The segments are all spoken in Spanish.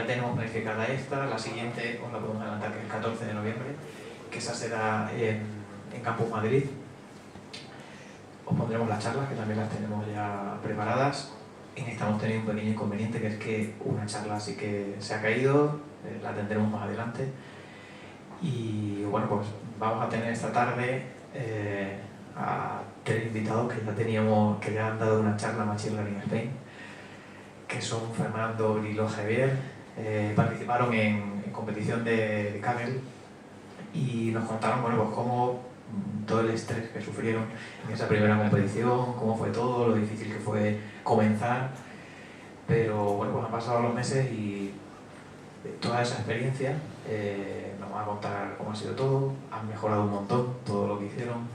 ya tenemos planificada esta, la siguiente os la podemos adelantar, que es el 14 de noviembre, que esa será en Campus Madrid. Os pondremos las charlas, que también las tenemos ya preparadas. En esta hemos tenido un pequeño inconveniente, que es que una charla sí que se ha caído, la tendremos más adelante. Y bueno, pues vamos a tener esta tarde a 3 invitados que ya han dado una charla Machine Learning Spain, que son Fernando, Brilo, Javier. Participaron en competición de Kaggle y nos contaron, bueno, pues cómo todo el estrés que sufrieron en esa primera competición, cómo fue todo, lo difícil que fue comenzar. Pero bueno, pues han pasado los meses y toda esa experiencia nos van a contar cómo ha sido todo. Han mejorado un montón todo lo que hicieron.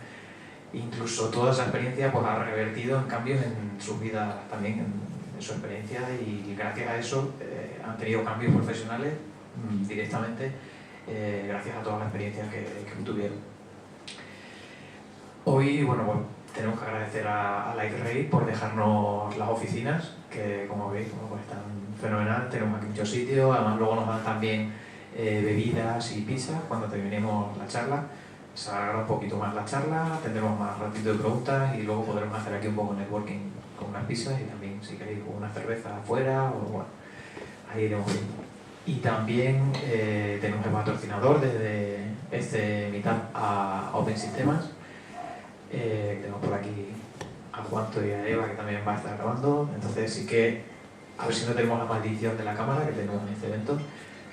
Incluso toda esa experiencia pues ha revertido en cambios en sus vidas también, en su experiencia, y gracias a eso han tenido cambios profesionales directamente gracias a toda la experiencia que tuvieron. Hoy, bueno, tenemos que agradecer a Lightray por dejarnos las oficinas, que como veis, bueno, pues están fenomenal, tenemos aquí muchos sitios, además luego nos dan también bebidas y pizzas cuando terminemos la charla. Se alargará un poquito más la charla, tendremos más ratito de preguntas y luego podremos hacer aquí un poco de networking con unas pizzas y también, si queréis, con una cerveza afuera, o bueno, ahí iremos viendo. Y también tenemos el patrocinador desde este Meetup a Open Sistemas. Tenemos por aquí a Juanto y a Eva, que también va a estar grabando. Entonces sí que, a ver si no tenemos la maldición de la cámara que tenemos en este evento,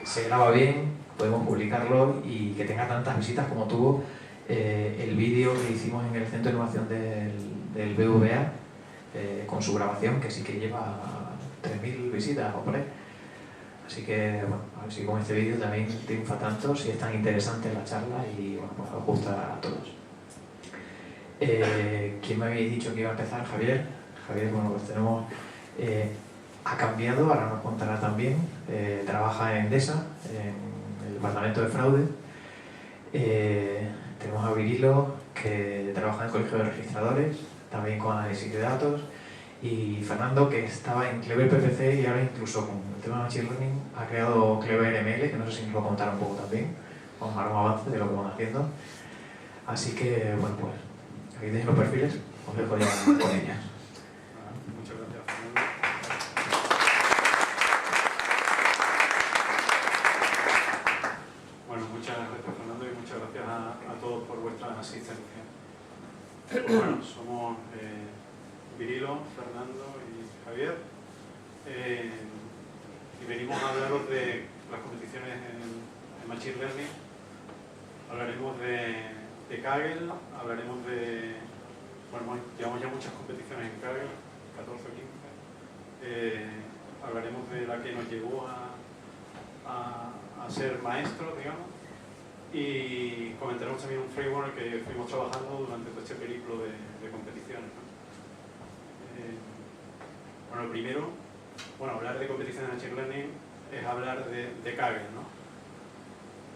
se graba bien, podemos publicarlo y que tenga tantas visitas como tuvo el vídeo que hicimos en el Centro de Innovación del BVA con su grabación, que sí que lleva 3.000 visitas o por ahí. Así que, bueno, a ver si con este vídeo también triunfa tanto, si es tan interesante la charla y, bueno, pues os gusta a todos. ¿Quién me habéis dicho que iba a empezar? Javier. Javier, bueno, pues tenemos... ha cambiado, ahora nos contará también. Trabaja en DESA, en el departamento de fraude. Tenemos a Virilo, que trabaja en el colegio de registradores, también con análisis de datos. Y Fernando, que estaba en Clever PPC y ahora incluso con el tema de Machine Learning ha creado Clever ML, que no sé si nos lo contará un poco también. Vamos a dar un avance de lo que van haciendo. Así que, bueno, pues aquí tenéis los perfiles, os dejo ya con ellas. Muchas gracias, Fernando. Bueno, muchas gracias, Fernando, y muchas gracias a todos por vuestra asistencia. Pues bueno, somos Virilo, Fernando y Javier, y venimos a hablaros de las competiciones en Machine Learning. Hablaremos de Kaggle, hablaremos de... Bueno, llevamos ya muchas competiciones en Kaggle, 14 o 15. Hablaremos de la que nos llevó a ser maestros, digamos, y comentaremos también un framework que fuimos trabajando durante todo este periplo de competiciones, ¿no? Bueno, primero, hablar de competiciones de Machine Learning es hablar de Kaggle, ¿no?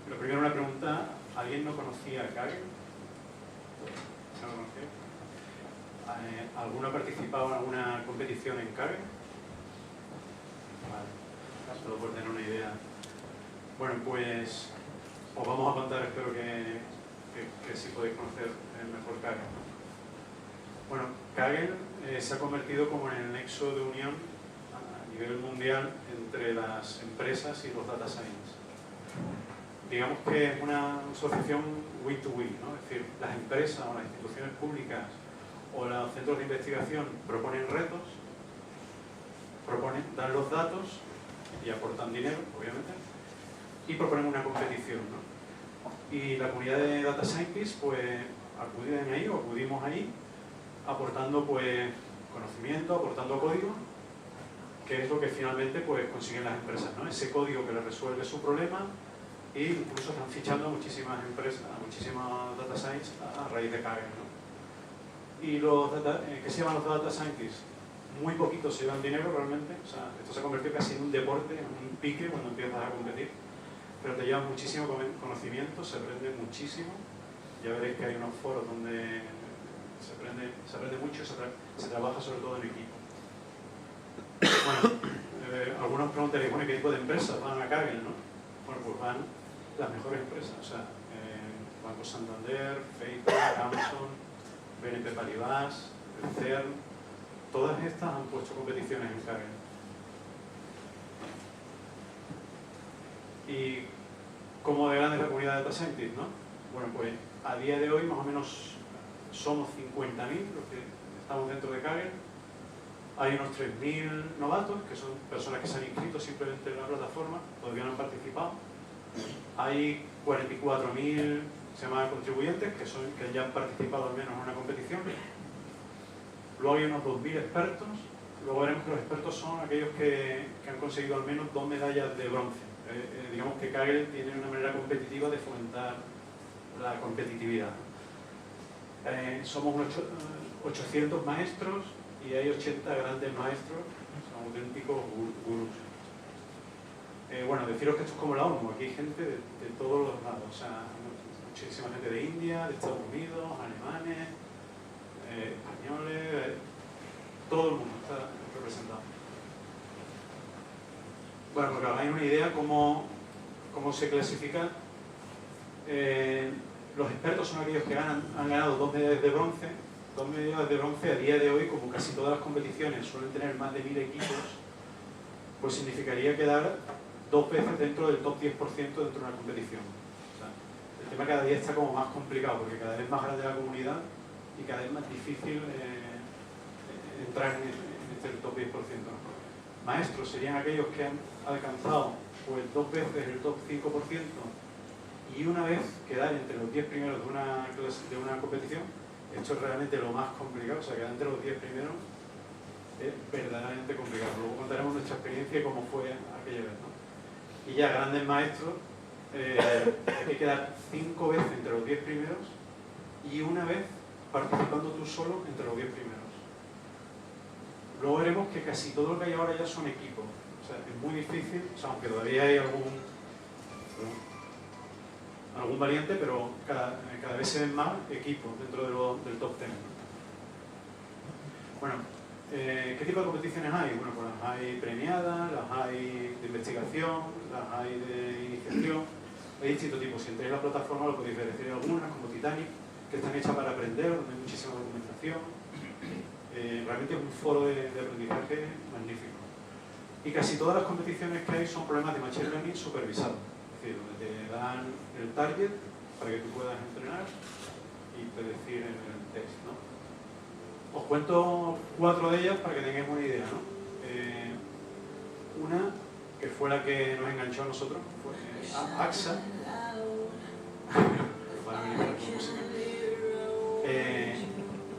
Pero primero una pregunta, ¿alguien no conocía Kaggle? ¿No lo conocía? ¿Alguno ha participado en alguna competición en Kaggle? Vale, solo por tener una idea. Bueno, pues os vamos a contar, espero que sí podéis conocer mejor Kaggle. Bueno, Kaggle se ha convertido como en el nexo de unión a nivel mundial entre las empresas y los data science. Digamos que es una asociación win-to-win, ¿no? Es decir, las empresas o las instituciones públicas o los centros de investigación proponen retos, dan los datos y aportan dinero, obviamente, y proponen una competición, ¿no? Y la comunidad de data scientists pues acuden ahí o acudimos ahí aportando pues conocimiento, aportando código, que es lo que finalmente pues consiguen las empresas, ¿no? Ese código que les resuelve su problema, e incluso están fichando a muchísimas empresas, a muchísimas data science a raíz de Kaggle, ¿no? Y ¿qué se llaman los data scientists? Muy poquitos se llevan dinero realmente, o sea, esto se ha convertido casi en un deporte, en un pique cuando empiezas a competir, pero te llevan muchísimo conocimiento, se aprende muchísimo. Ya veréis que hay unos foros donde se aprende mucho, se trabaja sobre todo en equipo. Bueno, algunos preguntarían, bueno, ¿qué tipo de empresas van a Kaggle, no? Bueno, pues van las mejores empresas, o sea, Banco Santander, Facebook, Amazon, BNP Paribas, el CERN, todas estas han puesto competiciones en Kaggle. Y como de grande es la comunidad de Data Scientists, ¿no? Bueno, pues a día de hoy más o menos somos 50.000 los que estamos dentro de Kaggle. Hay unos 3.000 novatos, que son personas que se han inscrito simplemente en la plataforma, todavía no han participado. Hay 44.000, se llaman contribuyentes, que ya han participado al menos en una competición. Luego hay unos 2.000 expertos. Luego veremos que los expertos son aquellos que han conseguido al menos 2 medallas de bronce. Digamos que Kaggle tiene una manera competitiva de fomentar la competitividad. Somos unos 800 maestros y hay 80 grandes maestros, son auténticos gurús. Bueno, deciros que esto es como la ONU, aquí hay gente de todos los lados, o sea, muchísima gente de India, de Estados Unidos, alemanes, españoles, todo el mundo está representado. Bueno, para que hagáis una idea cómo se clasifica, los expertos son aquellos que han ganado 2 medallas de bronce. 2 medallas de bronce a día de hoy, como casi todas las competiciones suelen tener más de 1000 equipos, pues significaría quedar 2 veces dentro del top 10% dentro de una competición. O sea, el tema cada día está como más complicado, porque cada vez más grande la comunidad y cada vez más difícil entrar en este top 10%. ¿no? Maestros serían aquellos que han alcanzado pues 2 veces el top 5% y una vez quedar entre los 10 primeros de una competición. Esto es realmente lo más complicado, o sea, quedar entre los 10 primeros es verdaderamente complicado. Luego contaremos nuestra experiencia y cómo fue aquella vez, ¿no? Y ya grandes maestros, hay que quedar 5 veces entre los 10 primeros y una vez participando tú solo entre los 10 primeros. Luego veremos que casi todo lo que hay ahora ya son equipos. O sea, es muy difícil, o sea, aunque todavía hay algún variante, pero cada vez se ven más equipos dentro del top 10. Bueno, ¿qué tipo de competiciones hay? Bueno, pues las hay premiadas, las hay de investigación, las hay de iniciación, hay distintos tipos. Si entráis en la plataforma lo podéis ver. Hay algunas, como Titanic, que están hechas para aprender, donde hay muchísima documentación. Realmente es un foro de aprendizaje magnífico. Y casi todas las competiciones que hay son problemas de machine learning supervisados. Es decir, donde te dan el target para que tú puedas entrenar y predecir en el test, ¿no? Os cuento 4 de ellas para que tengáis una idea, ¿no? Una, que fue la que nos enganchó a nosotros, fue AXA.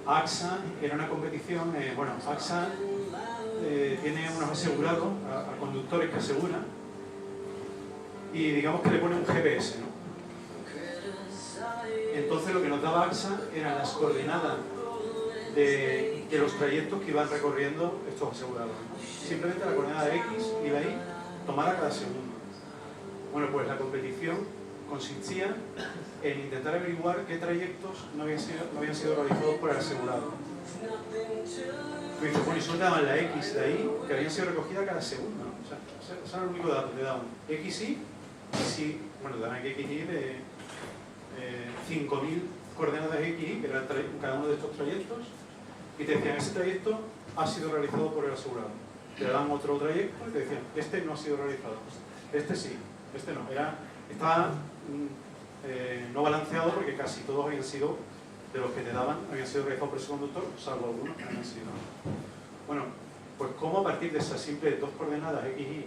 AXA era una competición, bueno, AXA tiene unos asegurados a conductores que aseguran y digamos que le pone un GPS, ¿no? Entonces lo que nos daba AXA eran las coordenadas de los trayectos que iban recorriendo estos asegurados, ¿no? Simplemente la coordenada X y la Y tomada cada segundo. Bueno, pues la competición consistía en intentar averiguar qué trayectos no habían sido realizados por el asegurado. Bueno, y solo te daban la X de ahí, que habían sido recogidas cada segundo, ¿no? O sea, ese era el único dato, te daban XY, y bueno, te daban XY de 5.000 coordenadas XY, que eran cada uno de estos trayectos, y te decían, ese trayecto ha sido realizado por el asegurado. Te daban otro trayecto y te decían, este no ha sido realizado, este sí, este no. Estaba no balanceado porque casi todos habían sido, de los que te daban, habían sido realizados por ese conductor, salvo algunos que habían sido. Bueno, pues cómo a partir de esas simples 2 coordenadas X y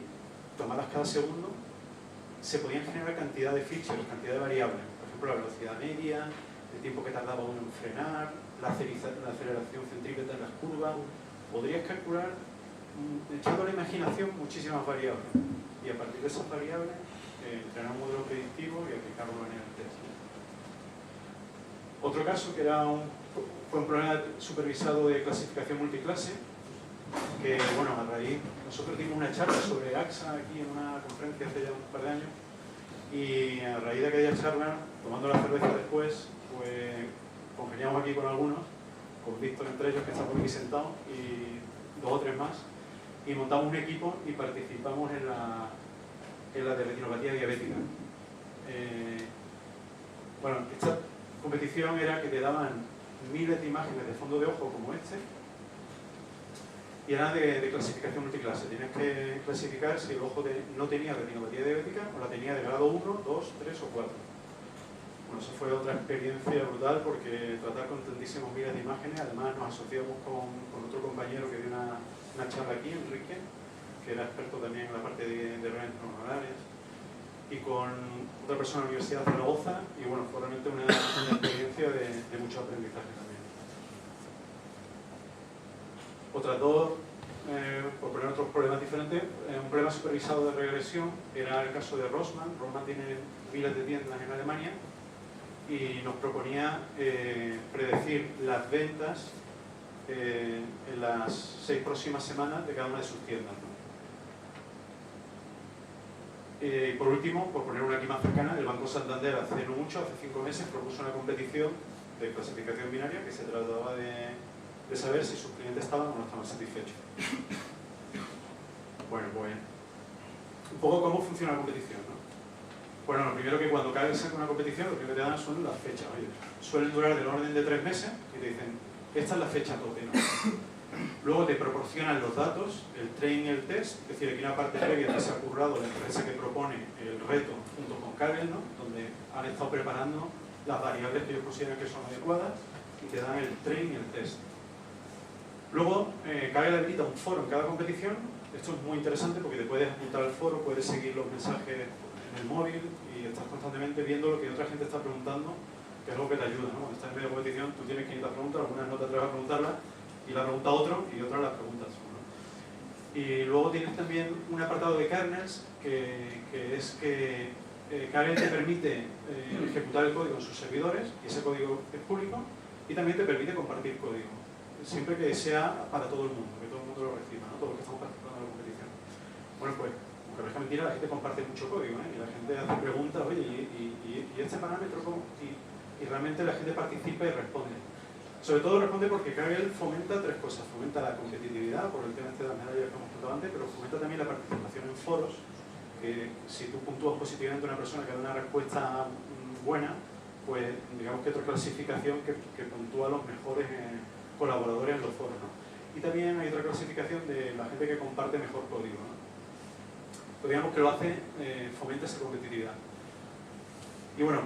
tomadas cada segundo, se podían generar cantidad de features, cantidad de variables. Por ejemplo, la velocidad media, el tiempo que tardaba uno en frenar, la aceleración centrípeta en las curvas. Podrías calcular, echando a la imaginación, muchísimas variables. Y a partir de esas variables, entrenar un modelo predictivo y aplicarlo en el test. Otro caso que fue un problema supervisado de clasificación multiclase, que bueno, a raíz, nosotros dimos una charla sobre AXA aquí en una conferencia hace ya un par de años, y a raíz de aquella charla, tomando la cerveza después, pues congeniamos aquí con algunos, con Víctor entre ellos, que está por aquí sentado, y 2 o 3 más, y montamos un equipo y participamos en la de retinopatía diabética. Bueno, esta competición era que te daban miles de imágenes de fondo de ojo como este y eran de clasificación multiclase. Tenías que clasificar si el ojo no tenía retinopatía diabética o la tenía de grado 1, 2, 3 o 4. Bueno, eso fue otra experiencia brutal porque tratar con tantísimos miles de imágenes, además nos asociamos con otro compañero que dio una charla aquí, Enrique, que era experto también en la parte de redes neuronales, y con otra persona de la Universidad de Zaragoza, y bueno, fue realmente una experiencia de mucho aprendizaje también. Otras dos, por poner otros problemas diferentes, un problema supervisado de regresión era el caso de Rossmann. Rossmann tiene miles de tiendas en Alemania y nos proponía predecir las ventas en las 6 próximas semanas de cada una de sus tiendas, ¿no? Y por último, por poner una aquí más cercana, el Banco Santander hace no mucho, hace 5 meses, propuso una competición de clasificación binaria que se trataba de saber si sus clientes estaban o no estaban satisfechos. Bueno, pues un poco cómo funciona la competición, ¿no? Bueno, lo primero que cuando Kaggle saca una competición, lo primero que te dan son las fechas. Oye, suelen durar del orden de 3 meses y te dicen, esta es la fecha tope, ¿no? Luego te proporcionan los datos, el train y el test, es decir, aquí una parte previa que se ha currado la empresa que propone el reto junto con Kaggle, ¿no? Donde han estado preparando las variables que ellos consideran que son adecuadas y te dan el train y el test. Luego, Kaggle habilita un foro en cada competición. Esto es muy interesante porque te puedes apuntar al foro, puedes seguir los mensajes en el móvil y estás constantemente viendo lo que otra gente está preguntando, que es algo que te ayuda, ¿no? Cuando estás en medio de competición, tú tienes 500 preguntas, algunas no te atreves a preguntarlas, y la pregunta otro, y otras las preguntas tú, ¿no? Y luego tienes también un apartado de kernels, que es que Kaggle te permite ejecutar el código en sus servidores, y ese código es público, y también te permite compartir código, siempre que sea para todo el mundo, que todo el mundo lo reciba, ¿no? Todos los que estamos participando en la competición. Bueno, pues, aunque parezca mentira, la gente comparte mucho código, ¿eh? Y la gente hace preguntas, oye, ¿y este parámetro cómo? Y realmente la gente participa y responde. Sobre todo responde porque Kaggle fomenta 3 cosas. Fomenta la competitividad, por el tema de las medallas que hemos contado antes, pero fomenta también la participación en foros, que si tú puntúas positivamente a una persona que da una respuesta buena, pues digamos que otra clasificación que puntúa a los mejores colaboradores en los foros, ¿no? Y también hay otra clasificación de la gente que comparte mejor código, ¿no? Pues digamos que lo hace, fomenta esa competitividad. Y bueno,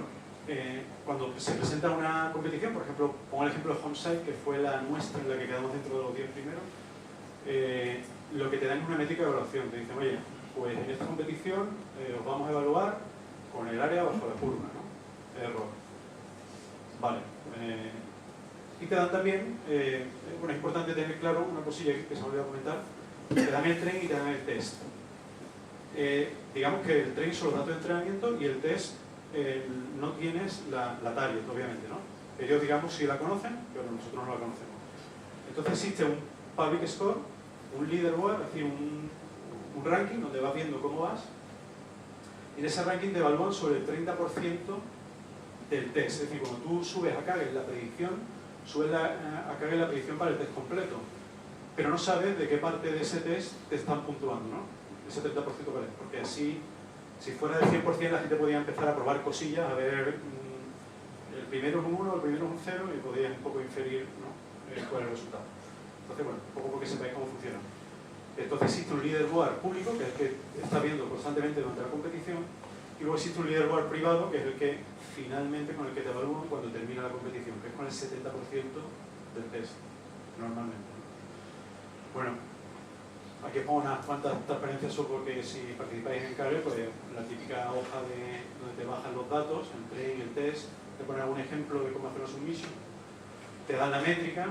cuando se presenta una competición, por ejemplo, pongo el ejemplo de Homesite, que fue la nuestra en la que quedamos dentro de los 10 primeros, lo que te dan es una métrica de evaluación. Te dicen, oye, pues en esta competición os vamos a evaluar con el área bajo la curva, ¿no? Error. Vale. Y te dan también, bueno, es importante tener claro una cosilla que se me olvidó comentar, te dan el train y te dan el test. Digamos que el train son los datos de entrenamiento y el test no tienes la target, obviamente, ¿no? Ellos, digamos, sí la conocen, pero nosotros no la conocemos. Entonces existe un public score, un leaderboard, es decir, un ranking donde vas viendo cómo vas, y en ese ranking te evalúan sobre el 30% del test. Es decir, cuando tú subes a Kaggle la predicción, subes a Kaggle la predicción para el test completo, pero no sabes de qué parte de ese test te están puntuando, ¿no? Ese 30% cuál es, porque así, si fuera del 100%, la gente podía empezar a probar cosillas, a ver el primero es un 1, el primero es un 0, y podías un poco inferir, ¿no? Cuál es el resultado. Entonces, bueno, un poco porque sepáis cómo funciona. Entonces existe un leaderboard público, que es el que está viendo constantemente durante la competición, y luego existe un leaderboard privado, que es el que finalmente con el que te evalúan cuando termina la competición, que es con el 70% del test, normalmente. Bueno, aquí os pongo unas cuantas transparencias porque si participáis en Kaggle, pues la típica hoja donde te bajan los datos, el train, el test, te ponen algún ejemplo de cómo hacer una submission, te dan la métrica,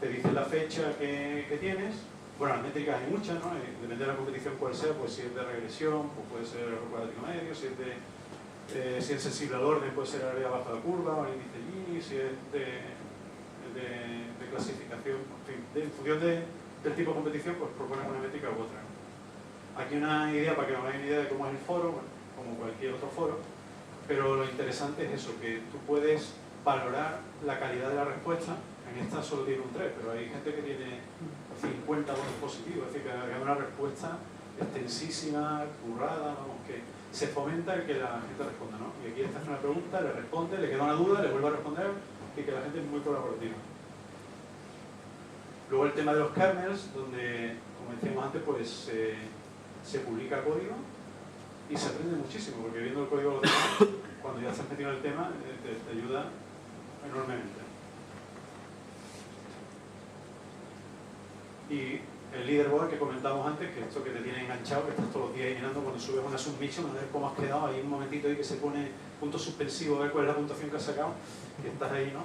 te dicen la fecha que tienes. Bueno, las métricas hay muchas, ¿no? Depende de la competición cuál sea, pues si es de regresión, pues puede ser el cuadrático medio, si es sensible al orden, puede ser el área baja de la curva, o el índice Gini, si es de clasificación, en fin, en función del tipo de competición, pues proponen una métrica u otra, ¿no? Aquí una idea para que nos hagáis una idea de cómo es el foro, bueno, como cualquier otro foro, pero lo interesante es eso, que tú puedes valorar la calidad de la respuesta En esta solo tiene un 3, pero hay gente que tiene 50 votos positivos, es decir, que hay una respuesta extensísima, currada, vamos, que se fomenta el que la gente responda, ¿no? Y aquí esta es una pregunta, le responde, le queda una duda, le vuelve a responder, y que la gente es muy colaborativa. Luego el tema de los kernels, donde, como decíamos antes, pues se publica código y se aprende muchísimo, porque viendo el código de los demás, cuando ya estás metido en el tema, te ayuda enormemente. Y el leaderboard que comentábamos antes, que esto que te tiene enganchado, que estás todos los días ahí mirando cuando subes una submission, a ver cómo has quedado, hay un momentito ahí que se pone punto suspensivo, a ver cuál es la puntuación que has sacado, y estás ahí, ¿no?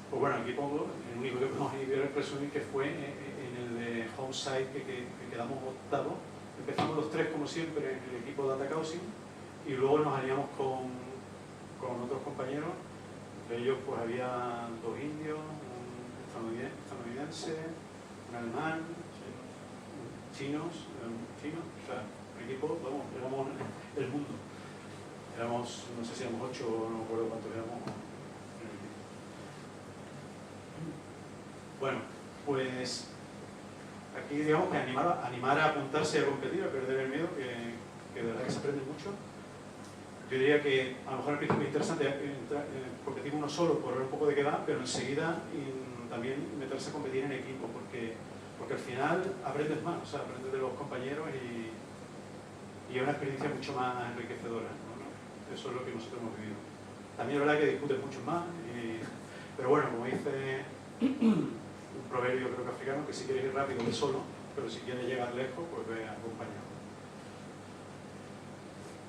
Pues bueno, aquí pongo, el único que podemos ahí ver el resumir que fue en el de Homesite, que quedamos octavo. Empezamos los tres, como siempre, en el equipo Data Causing, y luego nos aliamos con otros compañeros. De ellos pues había 2 indios, un estadounidense, un alemán, chinos, o sea, el equipo, vamos, éramos el mundo. Éramos, no sé si éramos 8 o no me acuerdo cuántos éramos en el equipo. Bueno, pues aquí digamos que animar a apuntarse a competir, a perder el miedo, que de verdad que se aprende mucho. Yo diría que a lo mejor al principio es interesante competir uno solo por ver un poco de qué da, pero enseguida también meterse a competir en equipo, porque al final aprendes más, o sea, aprendes de los compañeros y es una experiencia mucho más enriquecedora, ¿no? Eso es lo que nosotros hemos vivido. También es verdad que discutes mucho más, pero bueno, como dice un proverbio creo que africano, que si quieres ir rápido ve solo, pero si quieres llegar lejos, pues ve acompañado.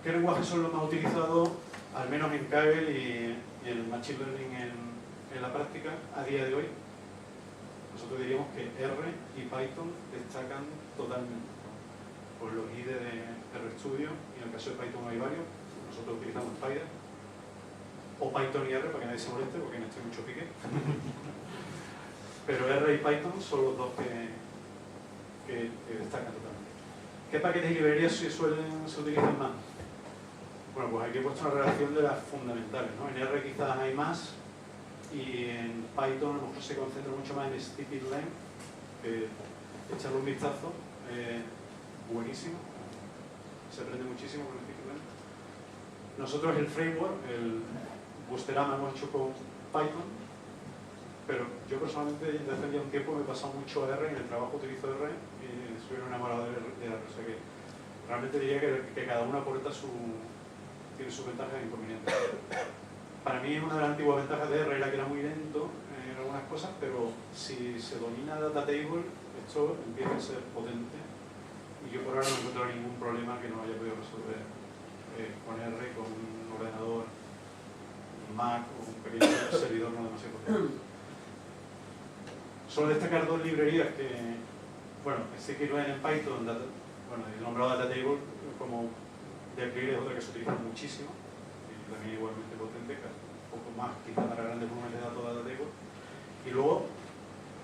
¿Qué lenguajes son los más utilizados, al menos en Kaggle y en Machine Learning en la práctica, a día de hoy? Nosotros diríamos que R y Python destacan totalmente. Pues los IDE de RStudio, y en el caso de Python hay varios, nosotros utilizamos Python, o Python y R para que nadie se moleste, porque en este hay mucho pique. Pero R y Python son los dos que destacan totalmente. ¿Qué paquetes y librerías se utilizan más? Bueno, pues aquí he puesto una relación de las fundamentales, ¿no? En R quizás hay más, y en Python a lo mejor se concentra mucho más en stpdlength, que echarle un vistazo, buenísimo, se aprende muchísimo con stpdlength. Nosotros el framework, el Boosterama, lo hemos hecho con Python, pero yo personalmente desde hace ya un tiempo me he pasado mucho a R, en el trabajo utilizo R y soy un enamorado de R, o sea que realmente diría que cada uno aporta tiene sus ventajas e inconvenientes. Para mí una de las antiguas ventajas de R era que era muy lento en algunas cosas, pero si se domina Data Table, esto empieza a ser potente, y yo por ahora no encuentro ningún problema que no haya podido resolver con R, con un ordenador, un Mac o un pequeño servidor no demasiado potente. Solo destacar 2 librerías que, bueno, scikit-learn en Python, bueno, he nombrado Data Table como Deplir es otra que se utiliza muchísimo, y también igualmente potente, un poco más quizá para grandes volúmenes de datos de Data Table. Y luego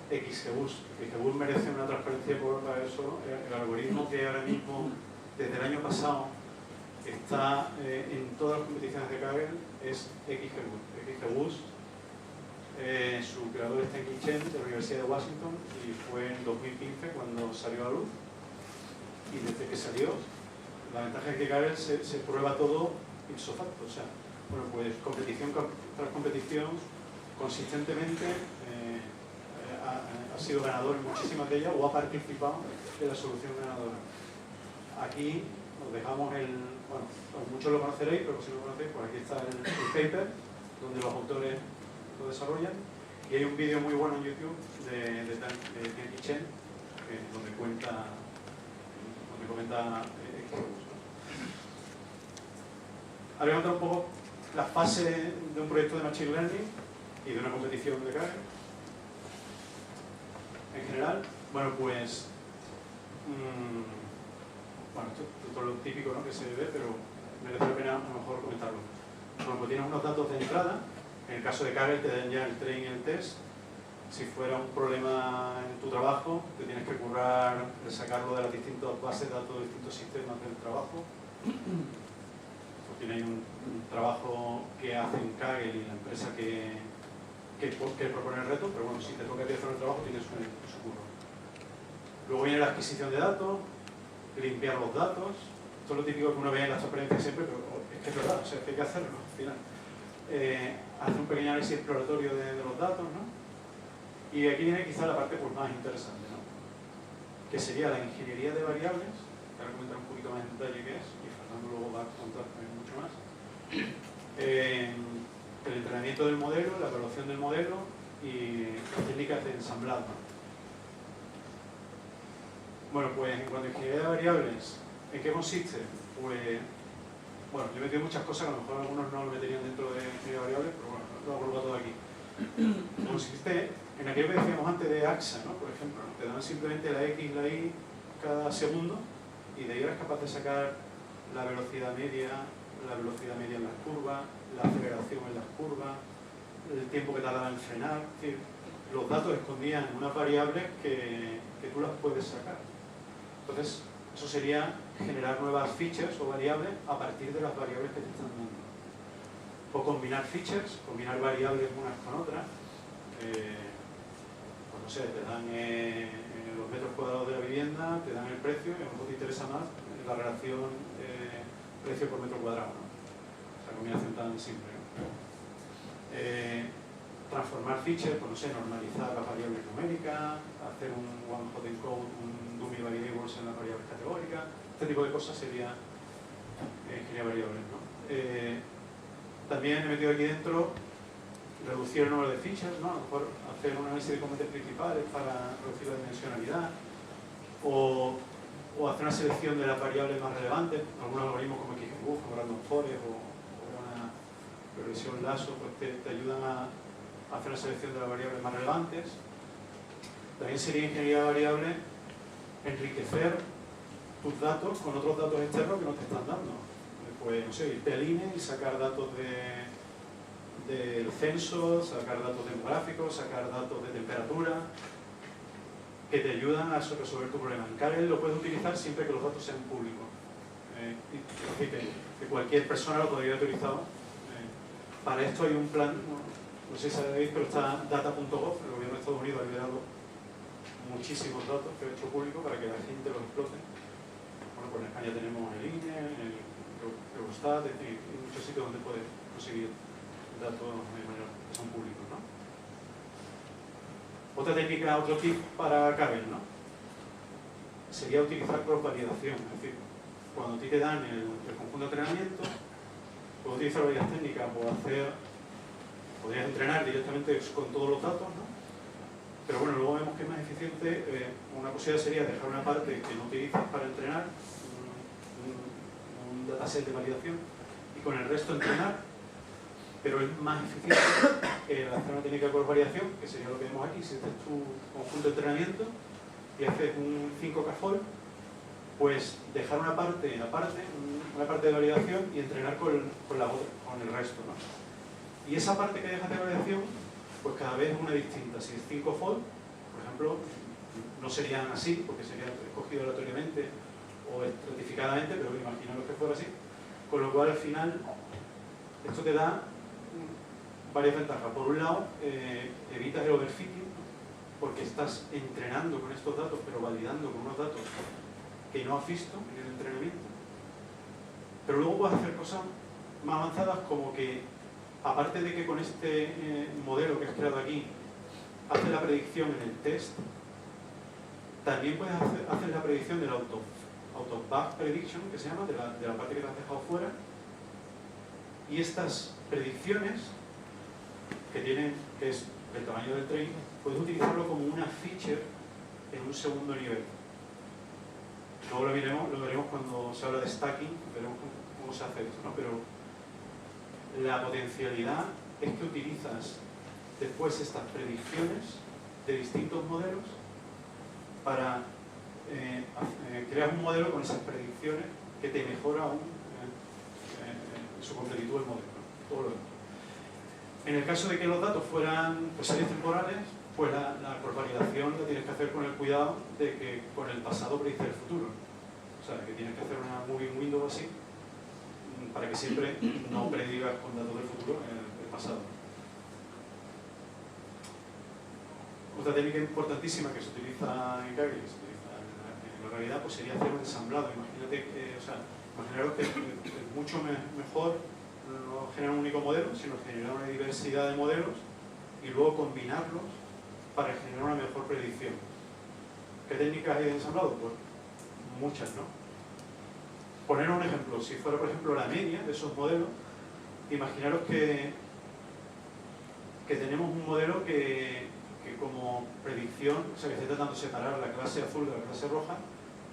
XGBoost. XGBoost merece una transparencia para eso. El algoritmo que ahora mismo, desde el año pasado, está en todas las competiciones de Kaggle es XGBoost. XGBoost, su creador está en Chen, de la Universidad de Washington, y fue en 2015 cuando salió a luz. Y desde que salió, la ventaja es que Kaggle se prueba todo ipso facto, o sea, bueno, pues competición tras competición, consistentemente ha sido ganador en muchísimas de ellas o ha participado en la solución ganadora. Aquí os dejamos bueno, muchos lo conoceréis, pero si no lo conocéis, pues aquí está el paper, donde los autores lo desarrollan, y hay un vídeo muy bueno en YouTube de Tianqi Chen, donde comenta Ahora voy a contar un poco la fase de un proyecto de Machine Learning y de una competición de Kaggle. En general, bueno, pues bueno, esto es todo lo típico, ¿no?, que se ve, pero merece la pena a lo mejor comentarlo. Bueno, pues tienes unos datos de entrada. En el caso de Kaggle te dan ya el train y el test. Si fuera un problema en tu trabajo, te tienes que currar de sacarlo de las distintas bases de datos de distintos sistemas del trabajo. Pues tiene ahí un trabajo que hace en Kaggle y la empresa que que propone el reto, pero bueno, si te toca a ti hacer el trabajo, tienes su curro. Luego viene la adquisición de datos, limpiar los datos. Esto es lo típico que uno ve en las transparencias siempre, pero es que es verdad, o sea, que hay que hacerlo al final. Hacer un pequeño análisis exploratorio de los datos, ¿no? Y aquí viene quizá la parte pues, más interesante, ¿no? Que sería la ingeniería de variables, que ahora comentaré un poquito más en detalle qué es, y Fernando luego va a contar también mucho más. El entrenamiento del modelo, la evaluación del modelo y las técnicas de ensamblado. Bueno, pues en cuanto a ingeniería de variables, ¿en qué consiste? Pues, bueno, yo he metido muchas cosas que a lo mejor algunos no lo meterían dentro de ingeniería de variables, pero bueno, lo agrupo todo aquí. Consiste en aquello que decíamos antes de AXA, ¿no? Por ejemplo, ¿no? Te dan simplemente la X y la Y cada segundo y de ahí eres capaz de sacar la velocidad media en las curvas, la aceleración en las curvas, el tiempo que tardaba en frenar. Es decir, los datos escondían unas variables que tú las puedes sacar. Entonces, eso sería generar nuevas features o variables a partir de las variables que te están dando. O combinar features, combinar variables unas con otras. Pues no sé, te dan los metros cuadrados de la vivienda, te dan el precio y a lo mejor te interesa más la relación precio por metro cuadrado, ¿no? Esa combinación tan simple, ¿no? Transformar features, pues no sé, normalizar las variables numéricas, hacer un one-hot encode, un dummy variables en las variables categóricas, este tipo de cosas sería ingeniería variables, ¿no? También he metido aquí dentro reducir el número de features, ¿no? A lo mejor hacer un análisis de componentes principales para reducir la dimensionalidad o hacer una selección de las variables más relevantes, algunos algoritmos como XGBoost, como Random Forest o una regresión lasso, pues te ayudan a hacer una selección de las variables más relevantes. También sería ingeniería variable enriquecer tus datos con otros datos externos que no te están dando. Pues, no sé, irte al INE y sacar datos del censo, sacar datos demográficos, sacar datos de temperatura, que te ayudan a resolver tu problema. En Kaggle lo puedes utilizar siempre que los datos sean públicos. Que cualquier persona lo podría haber utilizado. Para esto hay un plan, no sé si sabéis, pero está data.gov, el gobierno de Estados Unidos ha liberado muchísimos datos que ha hecho público para que la gente los explote. Bueno, pues en España tenemos el INE, el Eurostat, hay muchos sitios donde puedes conseguir datos de manera que son públicos, ¿no? Otra técnica, otro tip para Kaggle, ¿no? Sería utilizar cross-validación, es decir, cuando a ti te dan el conjunto de entrenamiento, puedes utilizar varias técnicas, podrías entrenar directamente con todos los datos, ¿no? Pero bueno, luego vemos que es más eficiente, una posibilidad sería dejar una parte que no utilizas para entrenar, un dataset de validación, y con el resto entrenar, pero es más eficiente hacer una técnica de cross-variación, que sería lo que vemos aquí. Si este es tu conjunto de entrenamiento y haces un 5K-fold, pues dejar una parte aparte, una parte de validación y entrenar con el resto, ¿no? Y esa parte que dejas de validación, pues cada vez es una distinta. Si es 5-fold, por ejemplo, no serían así, porque sería escogido aleatoriamente o estratificadamente, pero imaginaros que fuera así. Con lo cual, al final, esto te da varias ventajas. Por un lado, evitas el overfitting, porque estás entrenando con estos datos, pero validando con unos datos que no has visto en el entrenamiento. Pero luego puedes hacer cosas más avanzadas, como que, aparte de que con este modelo que has creado aquí, haces la predicción en el test, también puedes hacer la predicción del out-of-bug prediction, que se llama, de la parte que te has dejado fuera. Y estas predicciones, que es del tamaño del training, puedes utilizarlo como una feature en un segundo nivel. Luego lo veremos cuando se habla de stacking, veremos cómo se hace esto, ¿no? Pero la potencialidad es que utilizas después estas predicciones de distintos modelos para crear un modelo con esas predicciones que te mejora aún su completitud del modelo, ¿no? Todo lo demás. En el caso de que los datos fueran series temporales, pues la cross-validación la tienes que hacer con el cuidado de que con el pasado predice el futuro. O sea, que tienes que hacer una moving window así para que siempre no predigas con datos del futuro el pasado. Otra técnica importantísima que se utiliza en Kaggle, que se utiliza en la realidad, pues sería hacer un ensamblado. Imagínate que, imaginaros que es mucho mejor no generar un único modelo, sino generar una diversidad de modelos y luego combinarlos para generar una mejor predicción. ¿Qué técnicas hay de ensamblado? Pues muchas, ¿no? Poner un ejemplo, si fuera por ejemplo la media de esos modelos, imaginaros que tenemos un modelo que como predicción, o sea que está intentando separar la clase azul de la clase roja,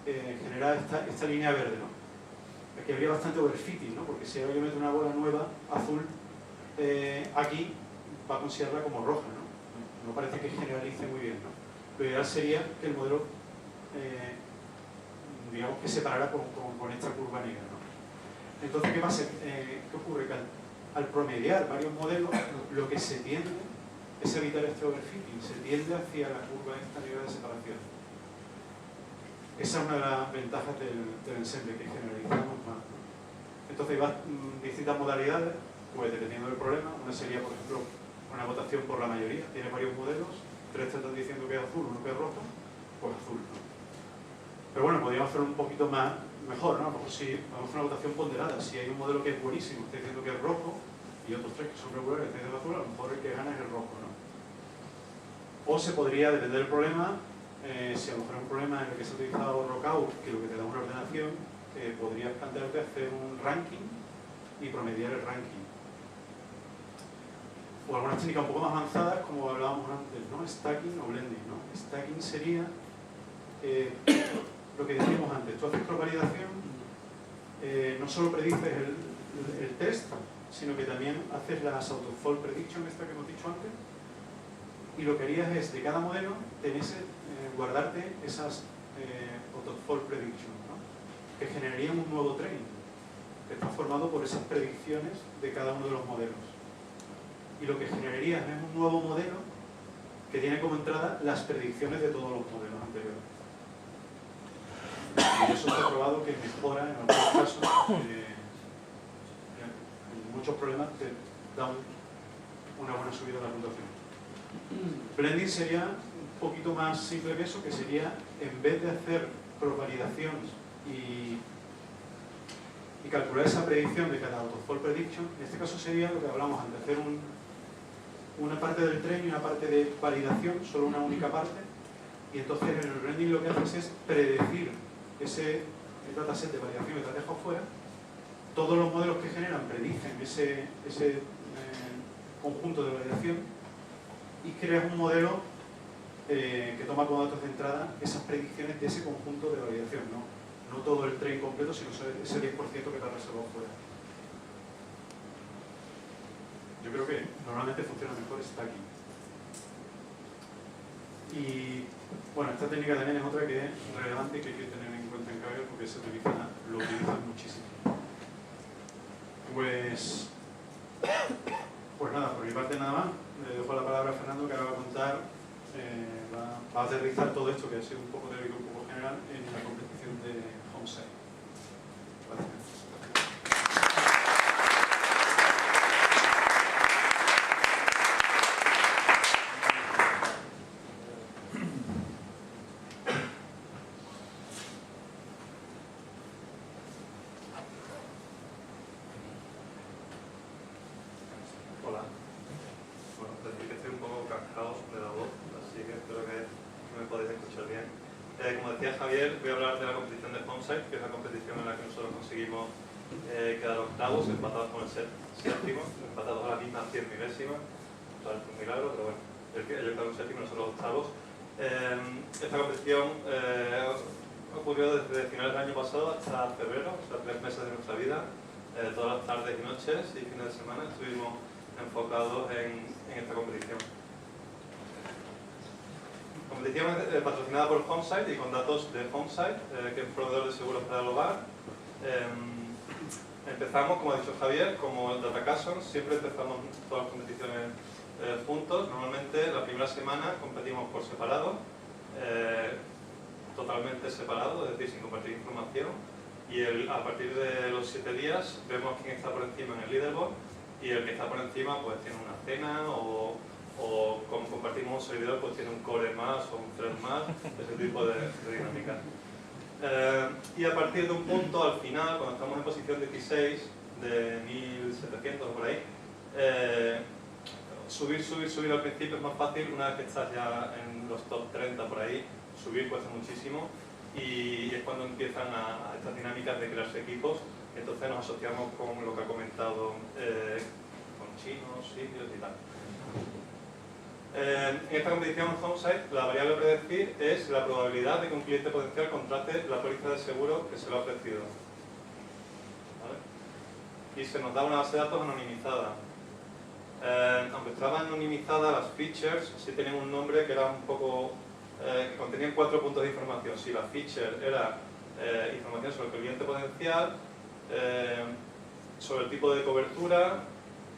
genera esta línea verde, ¿no? Aquí habría bastante overfitting, ¿no? Porque si ahora yo meto una bola nueva, azul, aquí va a considerarla como roja, ¿no? No parece que generalice muy bien, ¿no? Lo ideal sería que el modelo, digamos que separara con esta curva negra, ¿no? Entonces, ¿qué pasa? ¿Qué ocurre? Que al promediar varios modelos, lo que se tiende es evitar este overfitting, se tiende hacia la curva esta negra de separación. Esa es una de las ventajas del ensemble, que generalizamos más, ¿no? Entonces hay distintas modalidades, pues dependiendo del problema. Una sería, por ejemplo, una votación por la mayoría. Tienes varios modelos, 3 te están diciendo que es azul, uno que es rojo, pues azul, ¿no? Pero bueno, podríamos hacer un poquito mejor, ¿no? A lo mejor si vamos a una votación ponderada, si hay un modelo que es buenísimo, está diciendo que es rojo, y otros 3 que son regulares, que están diciendo azul, a lo mejor el que gana es el rojo, ¿no? O se podría, depender del problema, si a lo mejor es un problema en el que se ha utilizado Rockout, que lo que te da una ordenación, podrías plantearte hacer un ranking y promediar el ranking. O algunas técnicas un poco más avanzadas, como hablábamos antes, ¿no? Stacking o blending, ¿no? Stacking sería lo que decíamos antes. Tú haces cross-validación, no solo predices el test, sino que también haces las auto-fault prediction, esta que hemos dicho antes, y lo que harías es, de cada modelo, guardarte esas auto-fault prediction, ¿no? Que generarían un nuevo train, que está formado por esas predicciones de cada uno de los modelos. Y lo que generarías es un nuevo modelo que tiene como entrada las predicciones de todos los modelos anteriores. Y eso está probado que mejora en algunos casos, en muchos problemas te da una buena subida de la puntuación. Blending sería un poquito más simple que eso, que sería, en vez de hacer cross-validación y calcular esa predicción de cada auto-fault prediction, en este caso sería lo que hablamos antes, hacer una parte del tren y una parte de validación, solo una única parte, y entonces en el blending lo que haces es predecir ese dataset de validación que te has dejado fuera. Todos los modelos que generan predicen ese conjunto de validación y creas un modelo que toma como datos de entrada esas predicciones de ese conjunto de validación, no todo el tren completo, sino ese 10% que te has reservado fuera. Yo creo que normalmente funciona mejor stacking. Y bueno, esta técnica también es otra que es relevante y que hay que tener en cuenta en Kaggle porque lo utilizan muchísimo. Pues nada, por mi parte nada más. Le dejo la palabra a Fernando, que ahora va a contar, va a aterrizar todo esto, que ha sido un poco teórico, un poco general, en la competición de Homesite. Gracias. Hola. Bueno, decir que estoy un poco cascado de la voz, así que espero que me podáis escuchar bien. Como decía Javier, voy a hablar de la competición de Homesite, que es la competición en la que nosotros conseguimos quedar octavos, empatados con el séptimo, empatados a la misma 100 milésimas. O sea, es un milagro, pero bueno, ellos quedaron séptimo y nosotros octavos. Esta competición ocurrió desde finales del año pasado hasta febrero, o sea, 3 meses de nuestra vida. Todas las tardes y noches y fines de semana estuvimos enfocados en esta competición. Competición patrocinada por Homesite y con datos de Homesite, que es un proveedor de seguros para el hogar. Empezamos, como ha dicho Javier, como el Data Cassons, siempre empezamos todas las competiciones juntos. Normalmente la primera semana competimos por separado, totalmente separado, es decir, sin compartir información. Y a partir de los 7 días vemos quién está por encima en el leaderboard y el que está por encima pues tiene una cena o o como compartimos un servidor, pues tiene un core más o un thread más, ese tipo de dinámica. Y a partir de un punto, al final, cuando estamos en posición 16, de 1700 o por ahí, subir al principio es más fácil. Una vez que estás ya en los top 30 por ahí, subir cuesta muchísimo, y es cuando empiezan a estas dinámicas de crearse equipos. Entonces nos asociamos con lo que ha comentado, con chinos, sirios y tal. En esta competición Homesite, la variable a predecir es la probabilidad de que un cliente potencial contrate la póliza de seguro que se le ha ofrecido. ¿Vale? Y se nos da una base de datos anonimizada. Aunque estaba anonimizada, las features sí tenían un nombre que era un poco... que contenían 4 puntos de información. Si la feature era información sobre el cliente potencial, sobre el tipo de cobertura,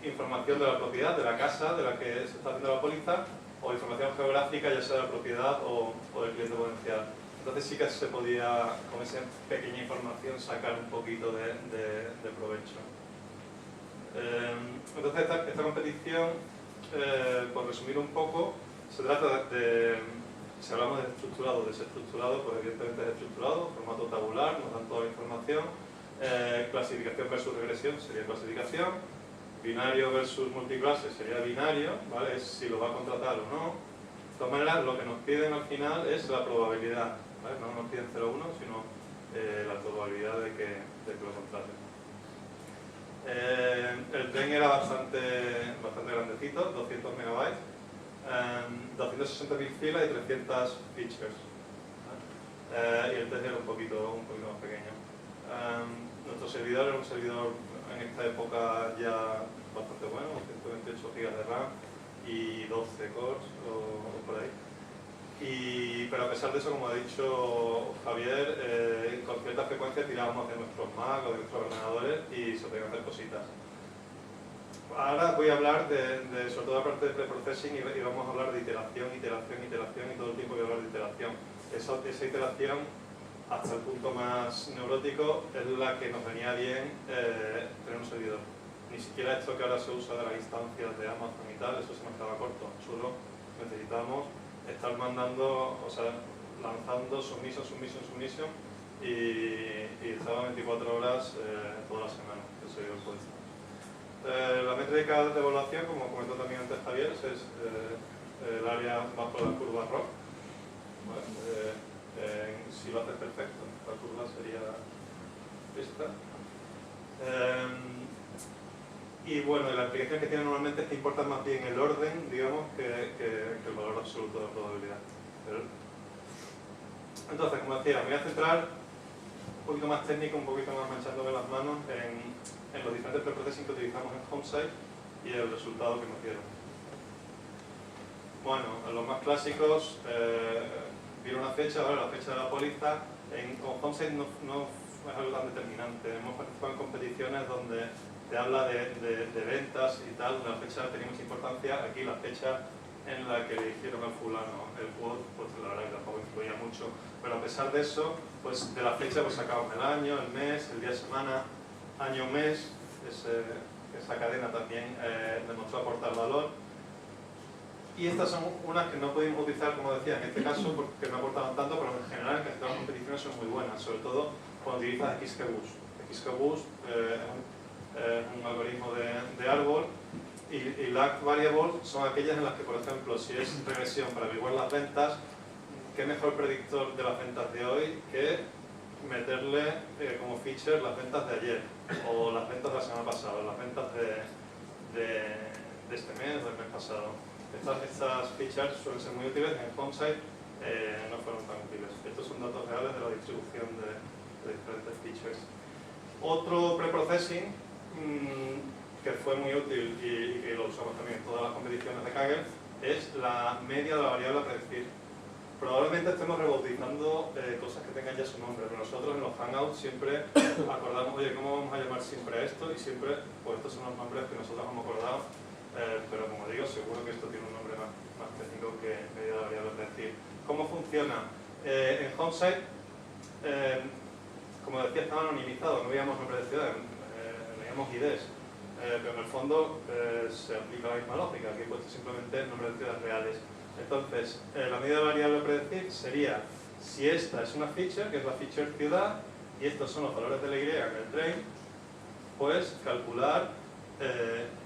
información de la propiedad, de la casa de la que se está haciendo la póliza, o información geográfica, ya sea de la propiedad o del cliente potencial. Entonces sí que se podía, con esa pequeña información, sacar un poquito de provecho. Entonces esta competición, por resumir un poco, se trata de, si hablamos de estructurado o desestructurado, pues evidentemente es estructurado, formato tabular, nos dan toda la información. Clasificación versus regresión sería clasificación. Binario versus multiclase sería binario, ¿vale? Es si lo va a contratar o no. De todas maneras, lo que nos piden al final es la probabilidad, ¿vale? No nos piden 0,1, sino la probabilidad de que lo contraten. El tren era bastante grandecito, 200 megabytes, 260.000 filas y 300 features. Y el test era un poquito más pequeño. Nuestro servidor era un servidor en esta época ya bastante bueno, 128 GB de RAM y 12 cores o por ahí. Pero a pesar de eso, como ha dicho Javier, con cierta frecuencia tirábamos de nuestros Mac o de nuestros ordenadores y se podían hacer cositas. Ahora voy a hablar sobre todo la parte de preprocessing, y vamos a hablar de iteración, y todo el tiempo voy a hablar de iteración. Esa iteración, hasta el punto más neurótico, es la que nos venía bien tener un servidor. Ni siquiera esto que ahora se usa de las instancias de Amazon y tal, eso se nos quedaba corto. Solo necesitamos estar mandando, o sea, lanzando submission, y estaba 24 horas toda la semana el servidor puesto. La métrica de evaluación, como comentó también antes Javier, es el área bajo la curva ROC. ¿Vale? Si lo haces perfecto, la curva sería esta. Y bueno, la aplicación que tiene normalmente es que importa más bien el orden, digamos, que el valor absoluto de probabilidad. Entonces, como decía, me voy a centrar un poquito más técnico, un poquito más manchándome las manos en los diferentes preprocessing que utilizamos en Homesite y el resultado que nos dieron. Bueno, los más clásicos, viene una fecha, ¿vale? La fecha de la póliza. Con Homesite no es algo tan determinante. Hemos participado en competiciones donde te habla de ventas y tal, donde la fecha tenía mucha importancia. Aquí la fecha en la que le hicieron al fulano el quote, pues la verdad que tampoco influía mucho. Pero a pesar de eso, pues de la fecha pues sacábamos el año, el mes, el día, semana, año, mes. Esa cadena también demostró aportar valor. Y estas son unas que no pudimos utilizar, como decía, en este caso porque no aportaban tanto, pero en general en casi todas las competiciones son muy buenas, sobre todo cuando utilizas XGBoost. XGBoost es un algoritmo de árbol, y lag variables son aquellas en las que, por ejemplo, si es regresión para averiguar las ventas, ¿qué mejor predictor de las ventas de hoy que meterle como feature las ventas de ayer, o las ventas de la semana pasada, o las ventas de este mes o del mes pasado? Estas features suelen ser muy útiles. En Homesite no fueron tan útiles. Estos son datos reales de la distribución de diferentes features. Otro preprocessing que fue muy útil y que lo usamos también en todas las competiciones de Kaggle es la media de la variable a predecir. Probablemente estemos rebautizando cosas que tengan ya su nombre, pero nosotros en los Hangouts siempre acordamos, oye, ¿cómo vamos a llamar siempre a esto? Y siempre, pues estos son los nombres que nosotros hemos acordado. Pero como digo, seguro que esto tiene un nombre más técnico que medida de la variable a predecir. ¿Cómo funciona? En Homesite, como decía, estaba anonimizado, no veíamos nombre de ciudad, veíamos IDs. pero en el fondo se aplica la misma lógica. Aquí he puesto simplemente nombres de ciudades reales. Entonces, la medida de variable a predecir sería si esta es una feature, que es la feature ciudad, y estos son los valores de la Y en el train, pues calcular,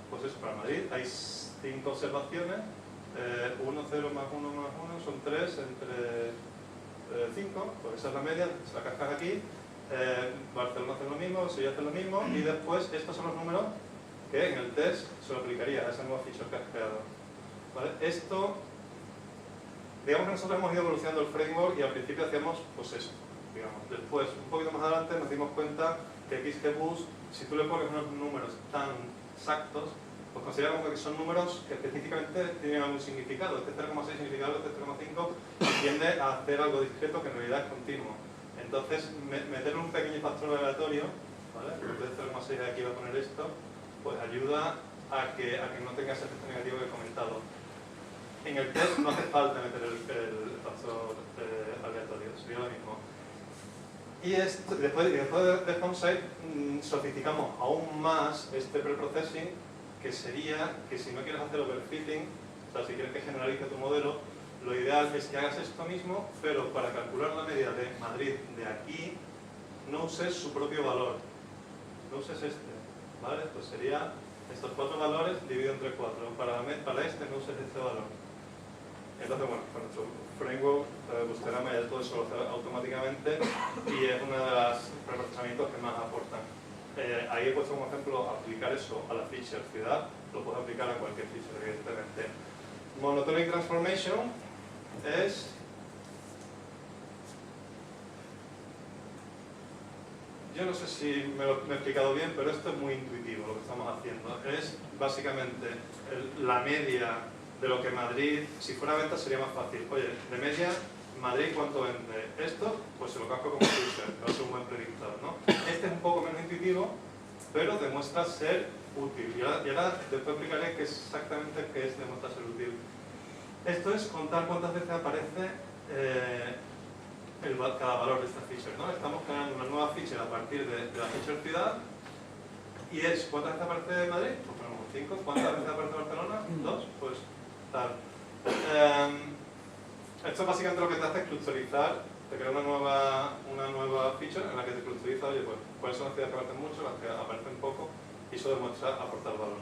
pues eso, para Madrid hay 5 observaciones, 1, 0 más 1 más 1 son 3 entre 5, pues esa es la media, se la cascas aquí. Barcelona hace lo mismo, Sevilla hace lo mismo, y después estos son los números que en el test se lo aplicaría a esa nueva feature que has creado. ¿Vale? Esto, digamos que nosotros hemos ido evolucionando el framework y al principio hacíamos pues eso, digamos. Después, un poquito más adelante, nos dimos cuenta que XGBoost, si tú le pones unos números tan exactos, pues consideramos que son números que específicamente tienen algún significado. Este 0,6 significado, este 0,5 tiende a hacer algo discreto que en realidad es continuo. Entonces, meter un pequeño factor aleatorio, ¿vale? En vez de 0,6 aquí va a poner esto, pues ayuda a que no tenga ese efecto negativo que he comentado. En el test no hace falta meter el factor aleatorio, sería lo mismo. Y después de FontSight sofisticamos aún más este preprocessing, que sería que si no quieres hacer overfitting, o sea, si quieres que generalice tu modelo, lo ideal es que hagas esto mismo, pero para calcular la media de Madrid de aquí, no uses su propio valor, no uses este, ¿vale? Pues sería estos 4 valores dividido entre 4. Para este no uses este valor. Entonces, bueno, con nuestro framework Bootstrap ya todo eso lo hace automáticamente y es uno de los preprocesamientos que más aportan. Ahí he puesto como ejemplo aplicar eso a la feature ciudad, lo puedes aplicar a cualquier feature, evidentemente. Monotonic Transformation es yo no sé si me he explicado bien, pero esto es muy intuitivo lo que estamos haciendo. Es básicamente la media de lo que Madrid, si fuera venta sería más fácil. Oye, de media, Madrid ¿cuánto vende? Esto, pues se lo casco como feature, que va a ser un buen predictor, ¿no? Este es un poco menos intuitivo, pero demuestra ser útil. Y ahora después explicaré exactamente qué es demuestra ser útil. Esto es contar cuántas veces aparece cada valor de esta feature, ¿no? Estamos creando una nueva feature a partir de la feature ciudad y es ¿cuántas veces aparece Madrid? Pues ponemos 5. ¿Cuántas veces aparece Barcelona? 2. Pues tal. Esto básicamente lo que te hace es clusterizar, te crea una nueva feature en la que te clusteriza, oye, pues cuáles son las ciudades que aparecen mucho, las que aparecen poco, y eso demuestra aportar valor.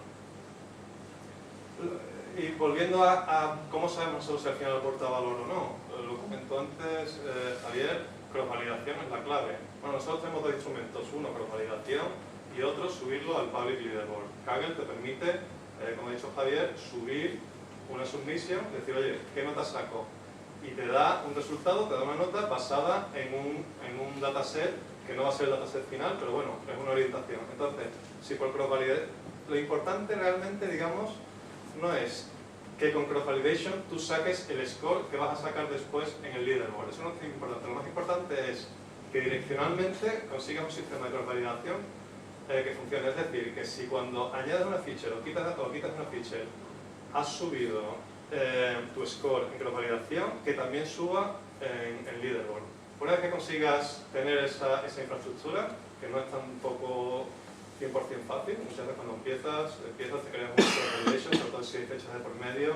Y volviendo a cómo sabemos nosotros si al final aporta valor o no, lo comentó antes Javier, cross-validación es la clave. Bueno, nosotros tenemos dos instrumentos, uno cross-validación y otro subirlo al public leaderboard. Kaggle te permite, como ha dicho Javier, subir una submission, decir, oye, ¿qué nota saco? Y te da un resultado, te da una nota basada en un dataset, que no va a ser el dataset final, pero bueno, es una orientación. Entonces, si por cross-validation, lo importante realmente, digamos, no es que con cross-validation tú saques el score que vas a sacar después en el leaderboard. Eso no es importante. Lo más importante es que direccionalmente consigas un sistema de cross-validación que funcione. Es decir, que si cuando añades una feature o quitas una feature, has subido tu score en cross-validación, que también suba en leaderboard. Una vez que consigas tener esa infraestructura, que no es tampoco 100% fácil, muchas veces cuando empiezas te creas un cross-validation, sobre todo si hay fechas de por medio,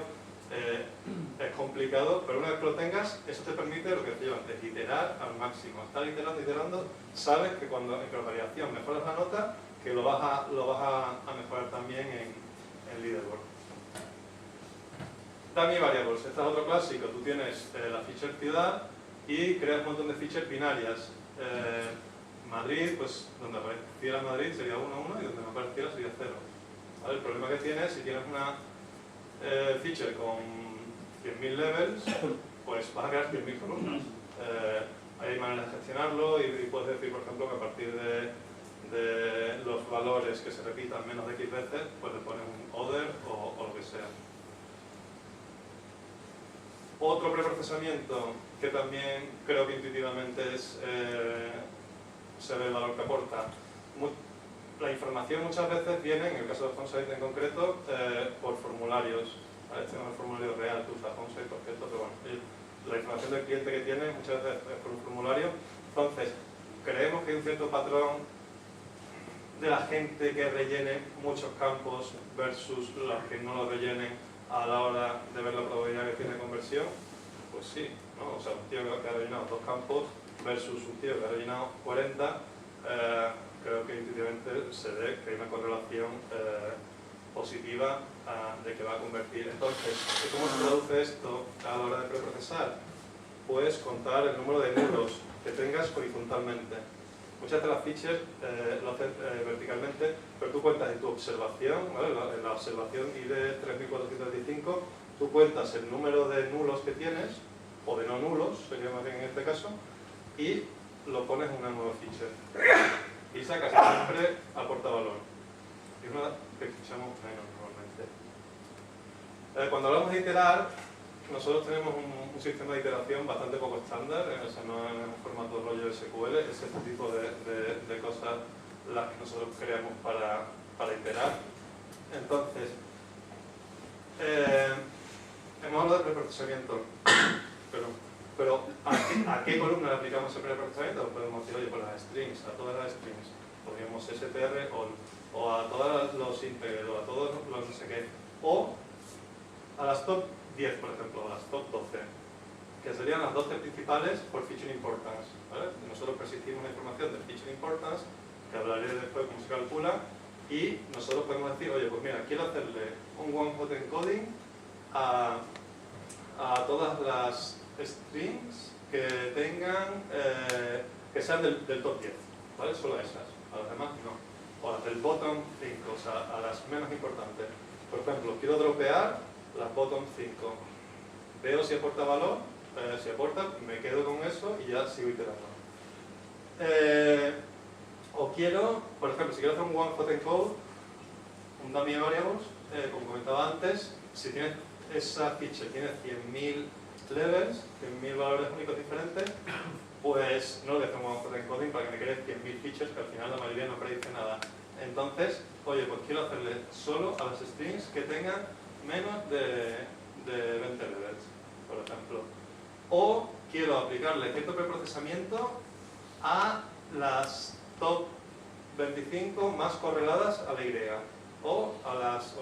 es complicado, pero una vez que lo tengas, eso te permite lo que te lleva antes, iterar al máximo. Estar iterando, sabes que cuando en cross-validación mejoras la nota, que lo vas a mejorar también en leaderboard. Dummy variables, este es otro clásico. Tú tienes la feature ciudad y creas un montón de features binarias. Madrid, pues donde apareciera Madrid sería 1, 1 y donde no apareciera sería 0. ¿Vale? El problema que tienes, si tienes una feature con 100.000 levels, pues vas a crear 100.000 columnas. Hay maneras de gestionarlo y puedes decir, por ejemplo, que a partir de los valores que se repitan menos de X veces, pues le pones un other o lo que sea. Otro preprocesamiento que también creo que intuitivamente se ve el valor que aporta. La información muchas veces viene, en el caso de FontSight en concreto, por formularios. ¿Vale? Este no es el formulario real que usa FontSight, por cierto, pero bueno, la información del cliente que tiene muchas veces es por un formulario. Entonces, creemos que hay un cierto patrón de la gente que rellene muchos campos versus los que no los rellenen a la hora de ver la probabilidad que tiene de conversión? Pues sí, ¿no? O sea, un tío que ha rellenado 2 campos versus un tío que ha rellenado 40, creo que intuitivamente se ve que hay una correlación positiva de que va a convertir. Entonces, ¿cómo se traduce esto a la hora de preprocesar? Pues contar el número de nulos que tengas horizontalmente. Muchas de las features lo hacen verticalmente, pero tú cuentas en tu observación, ¿vale? En la observación ID 3415, tú cuentas el número de nulos que tienes, o de no nulos, sería más bien en este caso, y lo pones en una nueva feature. Y sacas siempre al portavalor. Es una que escuchamos menos normalmente. Cuando hablamos de iterar, nosotros tenemos un sistema de iteración bastante poco estándar, o sea, no en un formato rollo SQL, es este tipo de cosas las que nosotros creamos para iterar. Entonces, hemos hablado de preprocesamiento, pero ¿a qué columna le aplicamos ese preprocesamiento? Podemos decir, oye, pues las strings, a todas las strings, podríamos str o a todos los integers, o a todos los no sé qué, o a las top 10, por ejemplo, o a las top 12, que serían las 12 principales por feature importance, ¿vale? Nosotros persistimos la información de feature importance, que hablaré después cómo se calcula, y nosotros podemos decir, oye, pues mira, quiero hacerle un one-hot encoding a todas las strings que tengan, que sean del top 10, ¿vale? Solo a esas, a las demás no. O las del bottom 5, o sea, a las menos importantes. Por ejemplo, quiero dropear las bottom 5. Veo si aporta valor, si aporta, me quedo con eso y ya sigo iterando. O quiero, por ejemplo, si quiero hacer un one-hot encode, un dummy variables, como comentaba antes, si tienes esa feature tiene 100.000 levels, 100.000 valores únicos diferentes, pues no le hacer un one-hot encoding para que me cree 100.000 features, que al final la mayoría no predice nada. Entonces, oye, pues quiero hacerle solo a las strings que tengan menos de 20 levels, por ejemplo. O quiero aplicarle cierto preprocesamiento a las top 25 más correladas a la Y. O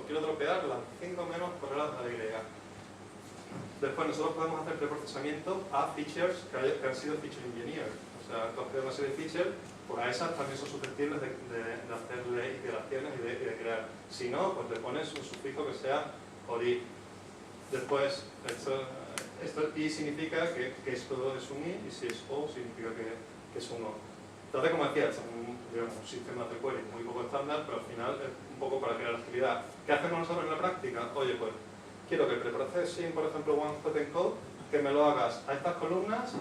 quiero dropear las 5 menos correladas a la Y. Después nosotros podemos hacer preprocesamiento a features que han sido feature engineered. O sea, entonces una serie de features, pues a esas también son susceptibles de hacerle iteraciones y de crear. Si no, pues le pones un sufijo que sea ORI. Después, esto I significa que esto es un I, y si es O significa que es un O. Entonces, como decía, es un sistema de query muy poco estándar, pero al final es un poco para crear agilidad. ¿Qué hacemos nosotros en la práctica? Oye, pues quiero que el preprocessing, por ejemplo, one-hot encode, que me lo hagas a estas columnas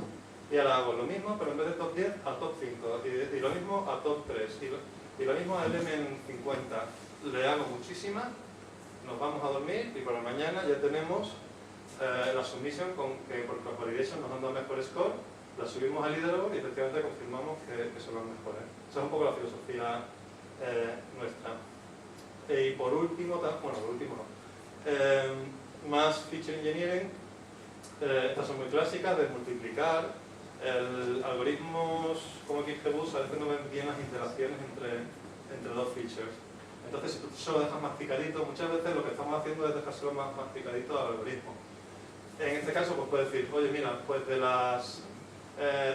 y ahora hago lo mismo, pero en vez de top 10 a top 5, y lo mismo a top 3, y lo mismo a element 50. Le hago muchísimas, nos vamos a dormir y por la mañana ya tenemos la submission que por cross-validation nos han dado mejor score, la subimos al leaderboard y efectivamente confirmamos que son las mejores. Esa es un poco la filosofía nuestra. Y por último, más feature engineering, estas son muy clásicas, desmultiplicar, algoritmos como XGBoost a veces no ven bien las interacciones entre dos features. Entonces, si tú se lo dejas masticadito, muchas veces lo que estamos haciendo es dejárselo más masticadito al algoritmo. En este caso, pues puedes decir, oye, mira, pues de las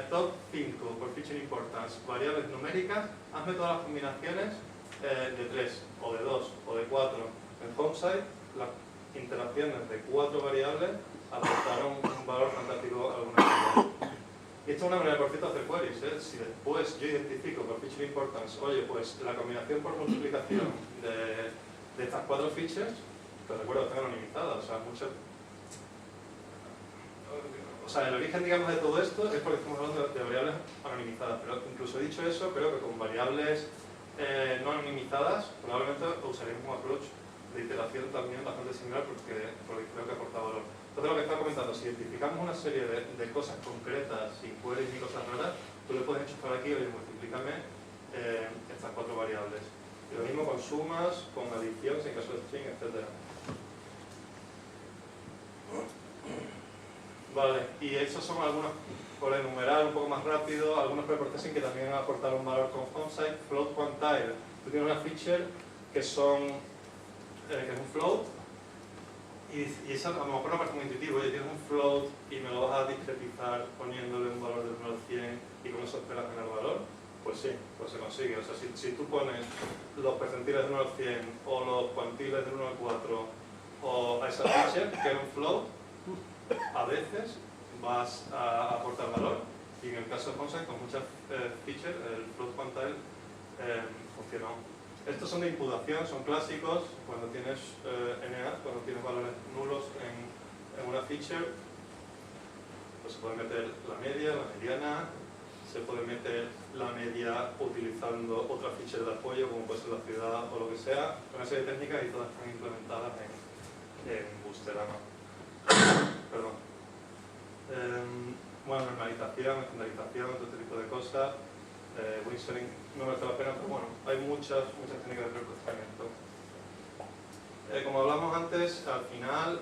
top 5 por feature importance, variables numéricas, hazme todas las combinaciones de 3, o de 2, o de 4. En Homesite, las interacciones de 4 variables aportaron un valor fantástico a algunas cosas. Y esta es una manera, por cierto, de hacer queries. Si después yo identifico por feature importance, oye, pues la combinación por multiplicación de estas 4 features, que recuerdo que están anonimizadas, o sea, el origen, digamos, de todo esto es porque estamos hablando de variables anonimizadas, pero incluso dicho eso, creo que con variables no anonimizadas probablemente usaríamos un approach de iteración también bastante similar porque creo que aporta valor. Entonces, lo que estaba comentando, si identificamos una serie de cosas concretas, sin queries ni cosas raras, tú le puedes enchufar aquí, oye, multiplícame estas 4 variables. Y lo mismo con sumas, con adiciones en caso de string, etc. Vale, y estos son algunos, por enumerar un poco más rápido, algunos preprocessing que también aportaron valor con Homesite. Float quantile Tú tienes una feature que son que es un float y eso a lo mejor no parece muy intuitivo. Oye, tienes un float y me lo vas a discretizar poniéndole un valor del 1 al 100 y con eso esperas ganar valor. Pues sí, pues se consigue. O sea, si tú pones los percentiles del 1 al 100 o los cuantiles del 1 al 4 o a esa feature, que era un float, a veces vas a aportar valor. Y en el caso de Fonsaid, con muchas features, el float quantile funcionó. Estos son de imputación, son clásicos. Cuando tienes NA, cuando tienes valores nulos en una feature, pues se puede meter la media, la mediana, se puede meter la media utilizando otra feature de apoyo, como puede ser la ciudad o lo que sea. Una serie de técnicas y todas están implementadas en Boosterama. Perdón. Bueno, normalización, estandarización, todo este tipo de cosas. Windsurfing no merece la pena, pero bueno, hay muchas técnicas de preprocesamiento. Como hablamos antes, al final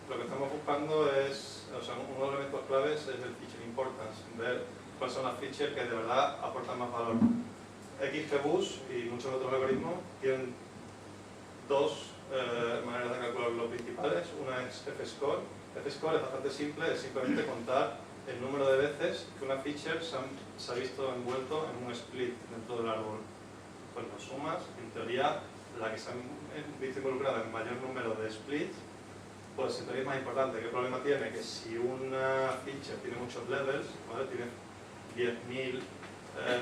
lo que estamos buscando es, o sea, uno de los elementos claves es el feature importance, ver cuáles son las features que de verdad aportan más valor. XGBoost y muchos otros algoritmos tienen dos maneras de calcular los principales. Una es F-score. F-score es bastante simple, es simplemente contar el número de veces que una feature se ha visto envuelto en un split dentro del árbol. Pues lo sumas, en teoría, la que se ha visto involucrada en mayor número de splits, pues en teoría es más importante. ¿Qué problema tiene? Que si una feature tiene muchos levels, ¿vale? Tiene 10.000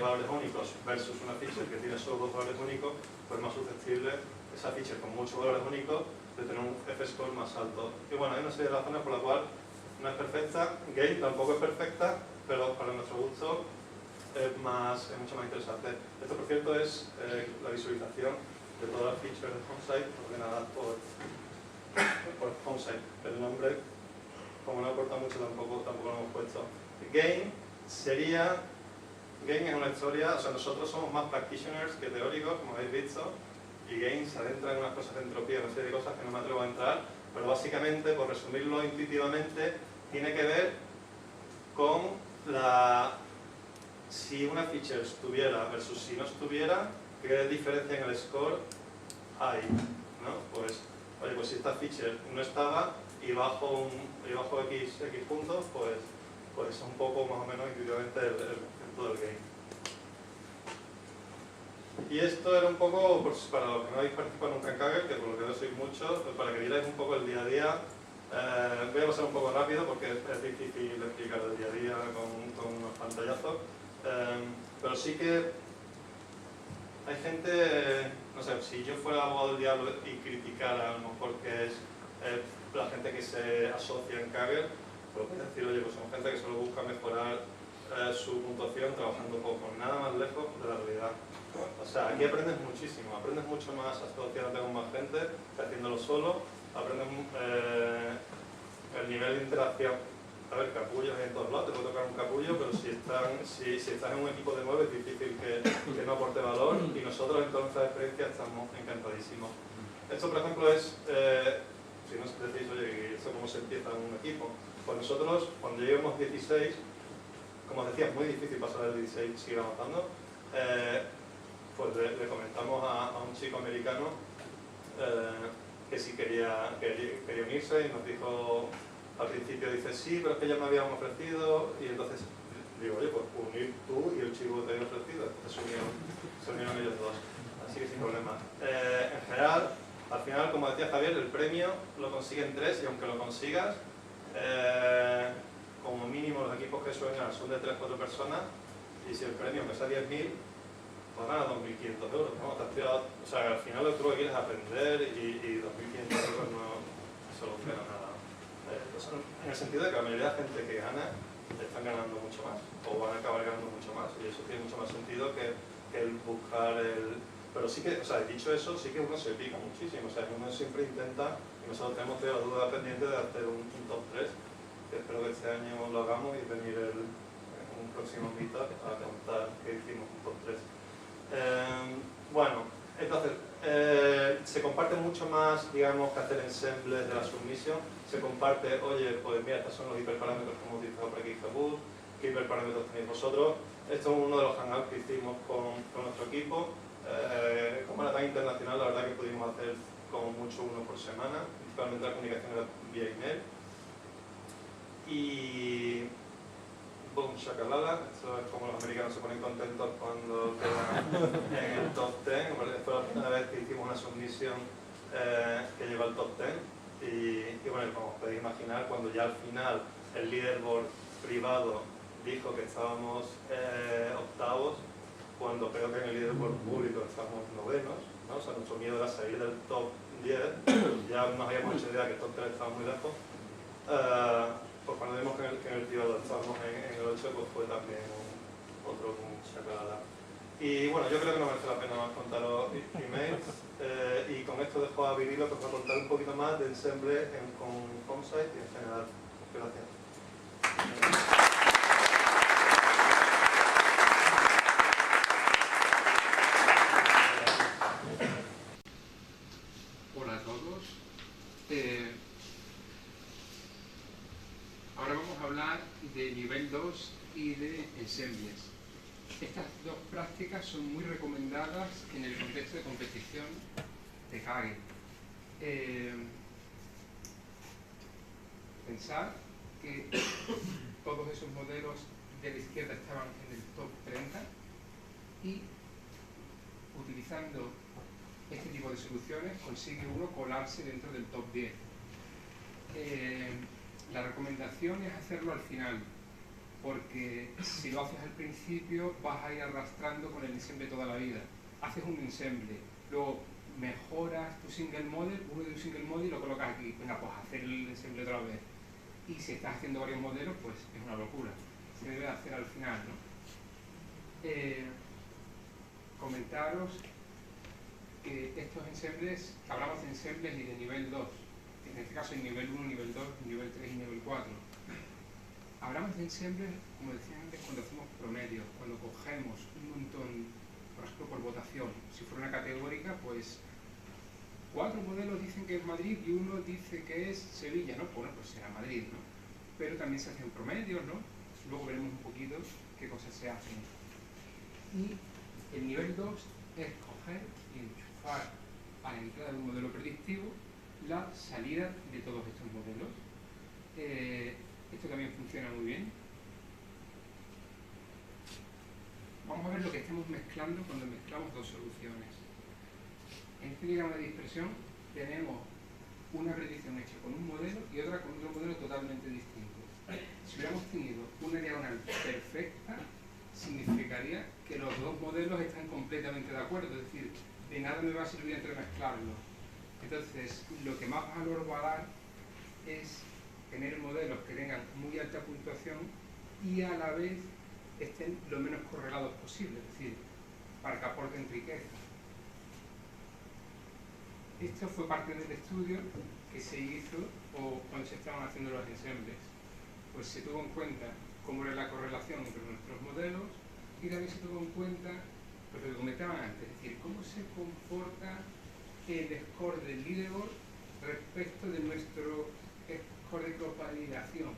valores únicos versus una feature que tiene solo 2 valores únicos, pues es más susceptible esa feature con muchos valores únicos de tener un F-score más alto. Y bueno, hay una serie de razones por la cual no es perfecta. Gate tampoco es perfecta, pero para nuestro gusto es mucho más interesante. Esto, por cierto, es la visualización de todas las features de Fonsaid ordenadas por Fonsaid. El nombre, como no aporta mucho, tampoco lo hemos puesto. Gain es una historia, o sea, nosotros somos más practitioners que teóricos, como habéis visto, y Gain se adentra en unas cosas de entropía, una serie de cosas que no me atrevo a entrar, pero básicamente, por resumirlo intuitivamente, tiene que ver con si una feature estuviera versus si no estuviera, qué diferencia en el score hay, ¿no? Pues, oye, pues si esta feature no estaba y bajo X puntos, pues es un poco más o menos intuitivamente el concepto del game. Y esto era un poco, pues, para los que no habéis participado nunca en Kaggle, que por lo que veo sois muchos, para que vierais un poco el día a día. Voy a pasar un poco rápido porque es difícil explicar el día a día con unos pantallazos. Pero sí que hay gente, no sé, si yo fuera abogado del diablo y criticara a lo mejor que es la gente que se asocia en Kaggle, pues voy a decir, oye, pues son gente que solo busca mejorar su puntuación trabajando poco, nada más lejos de la realidad. O sea, aquí aprendes muchísimo, aprendes mucho más asociándote con más gente que haciéndolo solo, aprendes el nivel de interacción. A ver, capullos en todos lados, te puede tocar un capullo, pero si estás en un equipo de 9 es difícil que no aporte valor, y nosotros en todas nuestras experiencias estamos encantadísimos. Esto, por ejemplo, es, si nos decís, oye, ¿esto cómo se empieza en un equipo? Pues nosotros, cuando lleguemos 16, como os decía, es muy difícil pasar el 16 y seguir avanzando, pues le comentamos a un chico americano que sí quería unirse, y nos dijo, al principio dice, sí, pero es que ya me habían ofrecido, y entonces digo, oye, pues unir tú y el chico que te había ofrecido, se unieron ellos dos, así que sin problema. En general, al final, como decía Javier, el premio lo consiguen 3, y aunque lo consigas, como mínimo los equipos que suenan son de 3-4 personas, y si el premio pesa 10.000, pues ganas 2.500 euros, ¿no? O sea, al final lo que quieres es aprender, y 2.500 euros no soluciona nada. En el sentido de que la mayoría de la gente que gana están ganando mucho más, o van a acabar ganando mucho más, y eso tiene mucho más sentido que el buscar el... Pero sí que, o sea, dicho eso, sí que uno se pica muchísimo, o sea, uno siempre intenta, y nosotros tenemos la duda pendiente de hacer un top 3, que espero que este año lo hagamos y venir en un próximo meetup a contar que hicimos un top 3. Bueno, entonces, se comparte mucho más, digamos, que hacer ensembles de la submisión. Se comparte, oye, pues mira, estos son los hiperparámetros que hemos utilizado para XGBoost, qué hiperparámetros tenéis vosotros. Esto es uno de los hangouts que hicimos con nuestro equipo. Como era tan internacional, la verdad que pudimos hacer como mucho uno por semana, principalmente la comunicación era vía email. Y boom, shakalala, eso es como los americanos se ponen contentos cuando quedan en el top 10. Fue la primera vez que hicimos una submisión que llegó al top 10 y bueno, como os podéis imaginar, cuando ya al final el leaderboard privado dijo que estábamos octavos, cuando creo que en el leaderboard público estábamos novenos, ¿no? O sea, nuestro miedo era salir del top 10, ya nos habíamos hecho idea que el top 3 estaba muy lejos. Pues cuando vimos que en el privado estábamos en el 8, pues fue también otro chacalada. Y bueno, yo creo que no merece la pena más contaros emails. Y con esto dejo a Virilo que os va a contar un poquito más de ensemble con Homesite y en general. Gracias. Hola a todos. Ahora vamos a hablar de nivel 2 y de ensembles. Estas dos prácticas son muy recomendadas en el contexto de competición de Kaggle. Pensar que todos esos modelos de la izquierda estaban en el top 30 y utilizando este tipo de soluciones consigue uno colarse dentro del top 10. La recomendación es hacerlo al final, porque si lo haces al principio vas a ir arrastrando con el ensemble toda la vida. Haces un ensemble, luego mejoras tu single model, uno de tu single model y lo colocas aquí. Venga, pues hacer el ensemble otra vez. Y si estás haciendo varios modelos, pues es una locura. Se debe hacer al final, ¿no? Comentaros que estos ensembles, hablamos de ensembles y de nivel 2. En este caso hay nivel 1, nivel 2, nivel 3 y nivel 4. Hablamos de ensembles, como decía antes, cuando hacemos promedios, cuando cogemos un montón, por ejemplo, por votación. Si fuera una categórica, pues 4 modelos dicen que es Madrid y uno dice que es Sevilla, ¿no? Bueno, pues será Madrid, ¿no? Pero también se hacen promedios, ¿no? Luego veremos un poquito qué cosas se hacen. Y el nivel 2 es coger y enchufar a la entrada de un modelo predictivo la salida de todos estos modelos. Esto también funciona muy bien. Vamos a ver lo que estamos mezclando cuando mezclamos dos soluciones. En este diagrama de dispersión tenemos una predicción hecha con un modelo y otra con otro modelo totalmente distinto. Si hubiéramos tenido una diagonal perfecta, significaría que los dos modelos están completamente de acuerdo, es decir, de nada me va a servir entremezclarlos. Entonces, lo que más valor va a dar es tener modelos que tengan muy alta puntuación y a la vez estén lo menos correlados posible, es decir, para que aporten riqueza. Esto fue parte del estudio que se hizo cuando se estaban haciendo los ensembles. Pues se tuvo en cuenta cómo era la correlación entre nuestros modelos y también se tuvo en cuenta lo que comentaban antes, es decir, cómo se comporta el score del leaderboard respecto de nuestro score de propagación,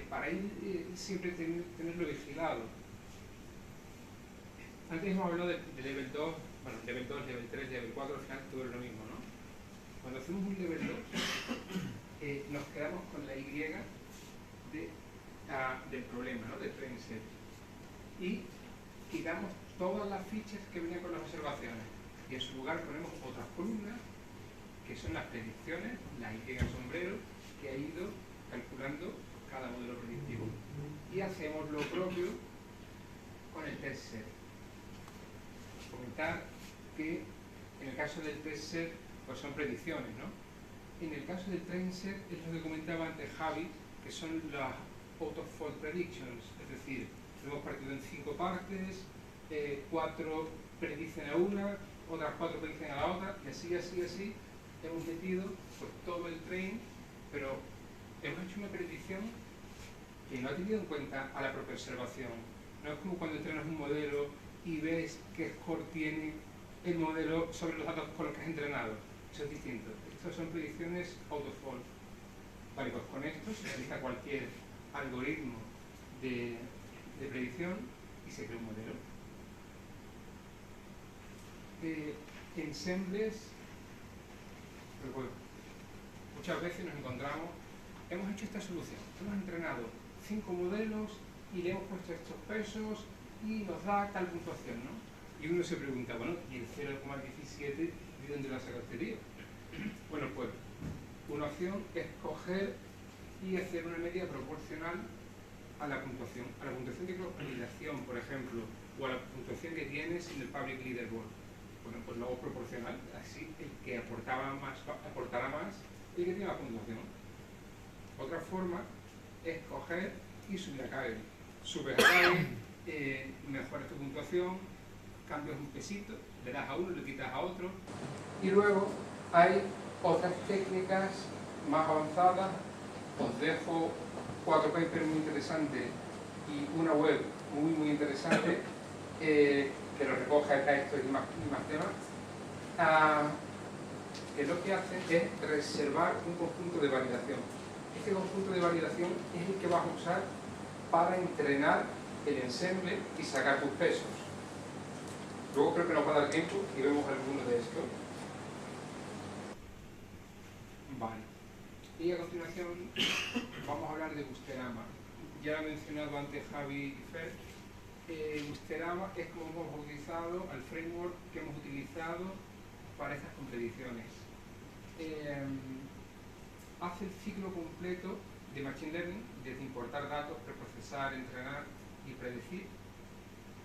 para ir siempre tenerlo vigilado. Antes hemos hablado de level 2, bueno, level 2, level 3, level 4, al final todo es lo mismo, ¿no? Cuando hacemos un level 2, nos quedamos con la Y del problema, ¿no? Del train set. Y quitamos todas las fichas que venían con las observaciones. Y en su lugar ponemos otras columnas, que son las predicciones, la Y sombrero, que ha ido calculando cada modelo predictivo. Y hacemos lo propio con el test set. Comentar que en el caso del test set, pues son predicciones, ¿no? En el caso del train set es lo que comentaba antes Javi, que son las out of fault predictions, es decir, lo hemos partido en 5 partes, 4 predicen a una, otras 4 predicen a la otra, y así, hemos metido pues, todo el train, pero hemos hecho una predicción que no ha tenido en cuenta a la propia observación. No es como cuando entrenas un modelo y ves qué score tiene el modelo sobre los datos con los que has entrenado. Eso es distinto. Estas son predicciones out of fault. Vale, pues con esto se realiza cualquier algoritmo de predicción y se crea un modelo. ensembles, pero bueno, muchas veces nos encontramos, hemos hecho esta solución, hemos entrenado 5 modelos y le hemos puesto estos pesos y nos da tal puntuación, ¿no? Y uno se pregunta, bueno, ¿y el 0,17 de dónde lo ha sacado este tío? Bueno, pues una opción es coger y hacer una media proporcional a la puntuación de validación, por ejemplo, o a la puntuación que tienes en el Public Leaderboard. Bueno, pues lo hago proporcional, así el que aportará más el que tiene la puntuación. Otra forma es coger y subir a Kaggle. Subes a Kaggle, mejoras tu puntuación, cambias un pesito, le das a uno, le quitas a otro. Y luego hay otras técnicas más avanzadas. Os dejo 4 papers muy interesantes y una web muy interesante que lo recoge acá estos y más temas, que lo que hacen es reservar un conjunto de validación. Este conjunto de validación es el que vas a usar para entrenar el ensemble y sacar tus pesos. Luego creo que nos va a dar tiempo y vemos algunos de estos. Vale. Y a continuación vamos a hablar de Busterama. Ya lo ha mencionado antes Javi y Fer. Busterama es como hemos bautizado al framework que hemos utilizado para estas competiciones. Hace el ciclo completo de Machine Learning, desde importar datos, preprocesar, entrenar y predecir,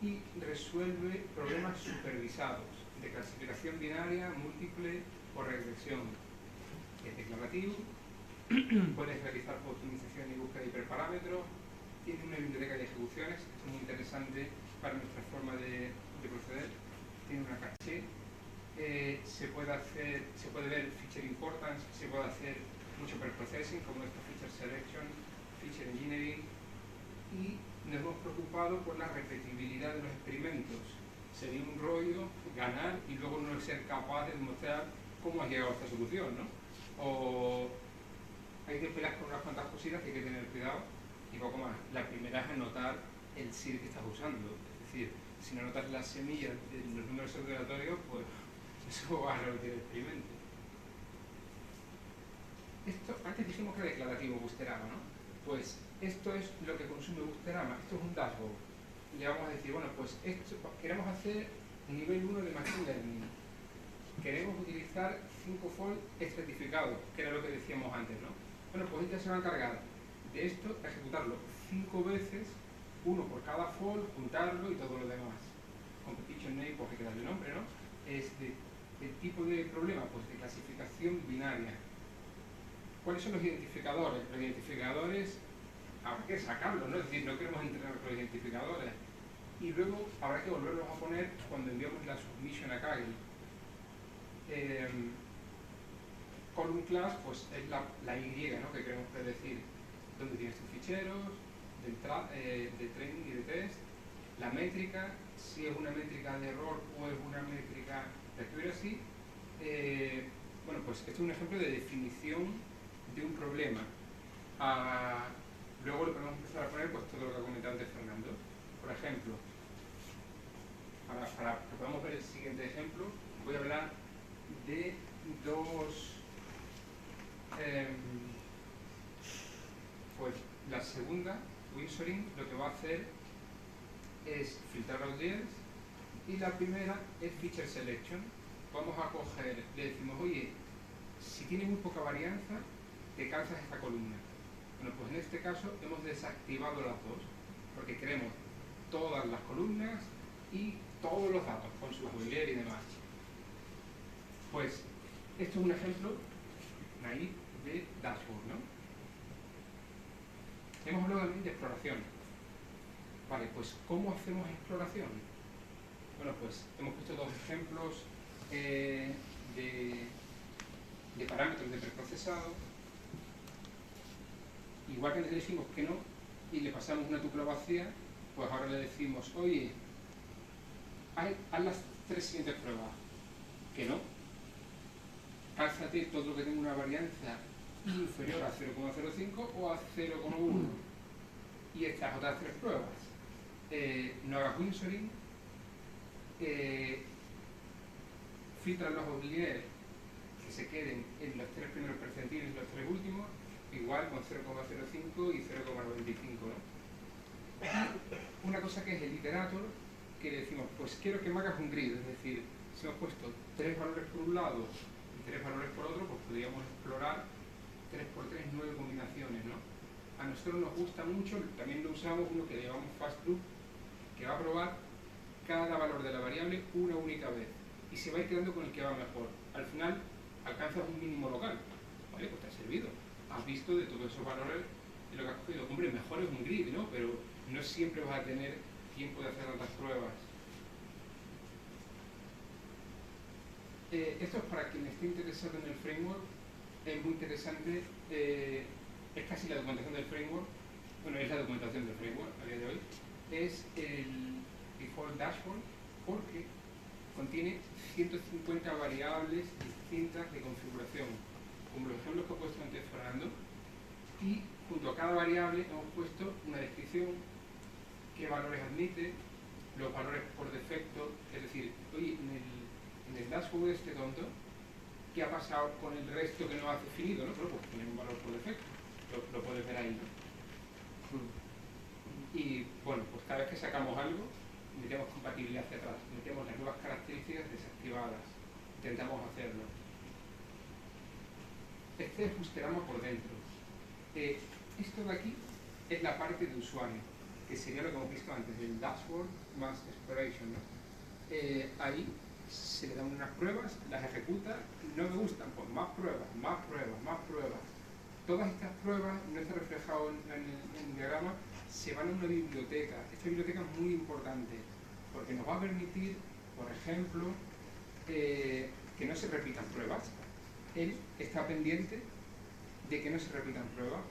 y resuelve problemas supervisados de clasificación binaria, múltiple o regresión. Es declarativo, puedes realizar optimización y búsqueda de hiperparámetros, tiene una biblioteca de ejecuciones, esto es muy interesante para nuestra forma de proceder, tiene una caché, se puede ver feature importance, se puede hacer mucho preprocessing como esto, feature selection, feature engineering, y nos hemos preocupado por la repetibilidad de los experimentos. Sería un rollo ganar y luego no ser capaz de demostrar cómo has llegado a esta solución, ¿no? O hay que pelear con unas cuantas cositas que hay que tener cuidado y poco más. La primera es anotar el SIR que estás usando. Es decir, si no anotas las semillas de los números aleatorios, pues eso va a repetir el experimento. Esto, antes dijimos que era declarativo Busterama, ¿no? Pues esto es lo que consume Busterama. Esto es un dashboard. Le vamos a decir, bueno, pues esto queremos hacer nivel 1 de Machine Learning. Queremos utilizar 5-fold estratificado, que era lo que decíamos antes, ¿no? Bueno, pues ella se va a encargar de esto, ejecutarlo 5 veces, uno por cada fold, juntarlo y todo lo demás. Competition name, pues hay que darle nombre, ¿no? El tipo de problema, pues de clasificación binaria. ¿Cuáles son los identificadores? Los identificadores habrá que sacarlos, ¿no? Es decir, no queremos entrenar con los identificadores. Y luego habrá que volverlos a poner cuando enviamos la submission a Kaggle. Column class, pues es la Y, ¿no? Que queremos predecir dónde tienes tus ficheros, de training y de test, la métrica, si es una métrica de error o es una métrica de accuracy. Bueno, pues esto es un ejemplo de definición de un problema. Luego le podemos empezar a poner pues todo lo que ha comentado antes Fernando. Por ejemplo, para que podamos ver el siguiente ejemplo, voy a hablar de dos. Pues la segunda, Windsoring, lo que va a hacer es filtrar outliers, y la primera es feature selection. Vamos a coger, le decimos, oye, si tiene muy poca varianza, te calzas esta columna. Bueno, pues en este caso hemos desactivado las dos, porque queremos todas las columnas y todos los datos, con su outlier y demás. Pues esto es un ejemplo ahí de dashboard, ¿no? Hemos hablado también de exploración. Vale, pues ¿cómo hacemos exploración? Bueno, pues hemos puesto dos ejemplos de parámetros de preprocesado. Igual que le decimos que no y le pasamos una tupla vacía, pues ahora le decimos, oye, haz las 3 siguientes pruebas. Que no. Cálzate todo lo que tenga una varianza inferior a 0,05 o a 0,1. Y estas otras 3 pruebas. No hagas Windsoring. filtran los outliers que se queden en los 3 primeros percentiles y los 3 últimos, igual con 0,05 y 0,95, ¿no? Y una cosa que es el iterator, que le decimos, pues quiero que me hagas un grid, es decir, si hemos puesto 3 valores por un lado y 3 valores por otro, pues podríamos explorar 3×3 9 combinaciones, ¿no? A nosotros nos gusta mucho, también lo usamos uno que le llamamos fast loop, que va a probar cada valor de la variable una única vez y se va a ir quedando con el que va mejor. Al final alcanzas un mínimo local, ¿vale? Pues te ha servido. Has visto de todos esos valores de lo que has cogido. Hombre, mejor es un grid, ¿no? Pero no siempre vas a tener tiempo de hacer tantas pruebas. Esto es para quien esté interesado en el framework, es muy interesante, es casi la documentación del framework, bueno, es la documentación del framework a día de hoy, es el default dashboard porque contiene 150 variables distintas de configuración, como los ejemplos que he puesto antes Fernando, y junto a cada variable hemos puesto una descripción, qué valores admite, los valores por defecto, es decir, oye, en el dashboard este tonto, ¿qué ha pasado con el resto que no has definido? ¿No? Pero pues tiene un valor por defecto, lo puedes ver ahí, ¿no? Y bueno, pues cada vez que sacamos algo, metemos compatibilidad hacia atrás, metemos las nuevas características desactivadas, intentamos hacerlo. Este es Busterama por dentro. Esto de aquí es la parte de usuario, que sería lo que hemos visto antes, el dashboard más exploration, ¿no? Ahí se le dan unas pruebas, las ejecuta, no me gustan, pues más pruebas, más pruebas, más pruebas. Todas estas pruebas, no está reflejado en el diagrama, se van a una biblioteca. Esta biblioteca es muy importante porque nos va a permitir, por ejemplo, que no se repitan pruebas. Él está pendiente de que no se repitan pruebas.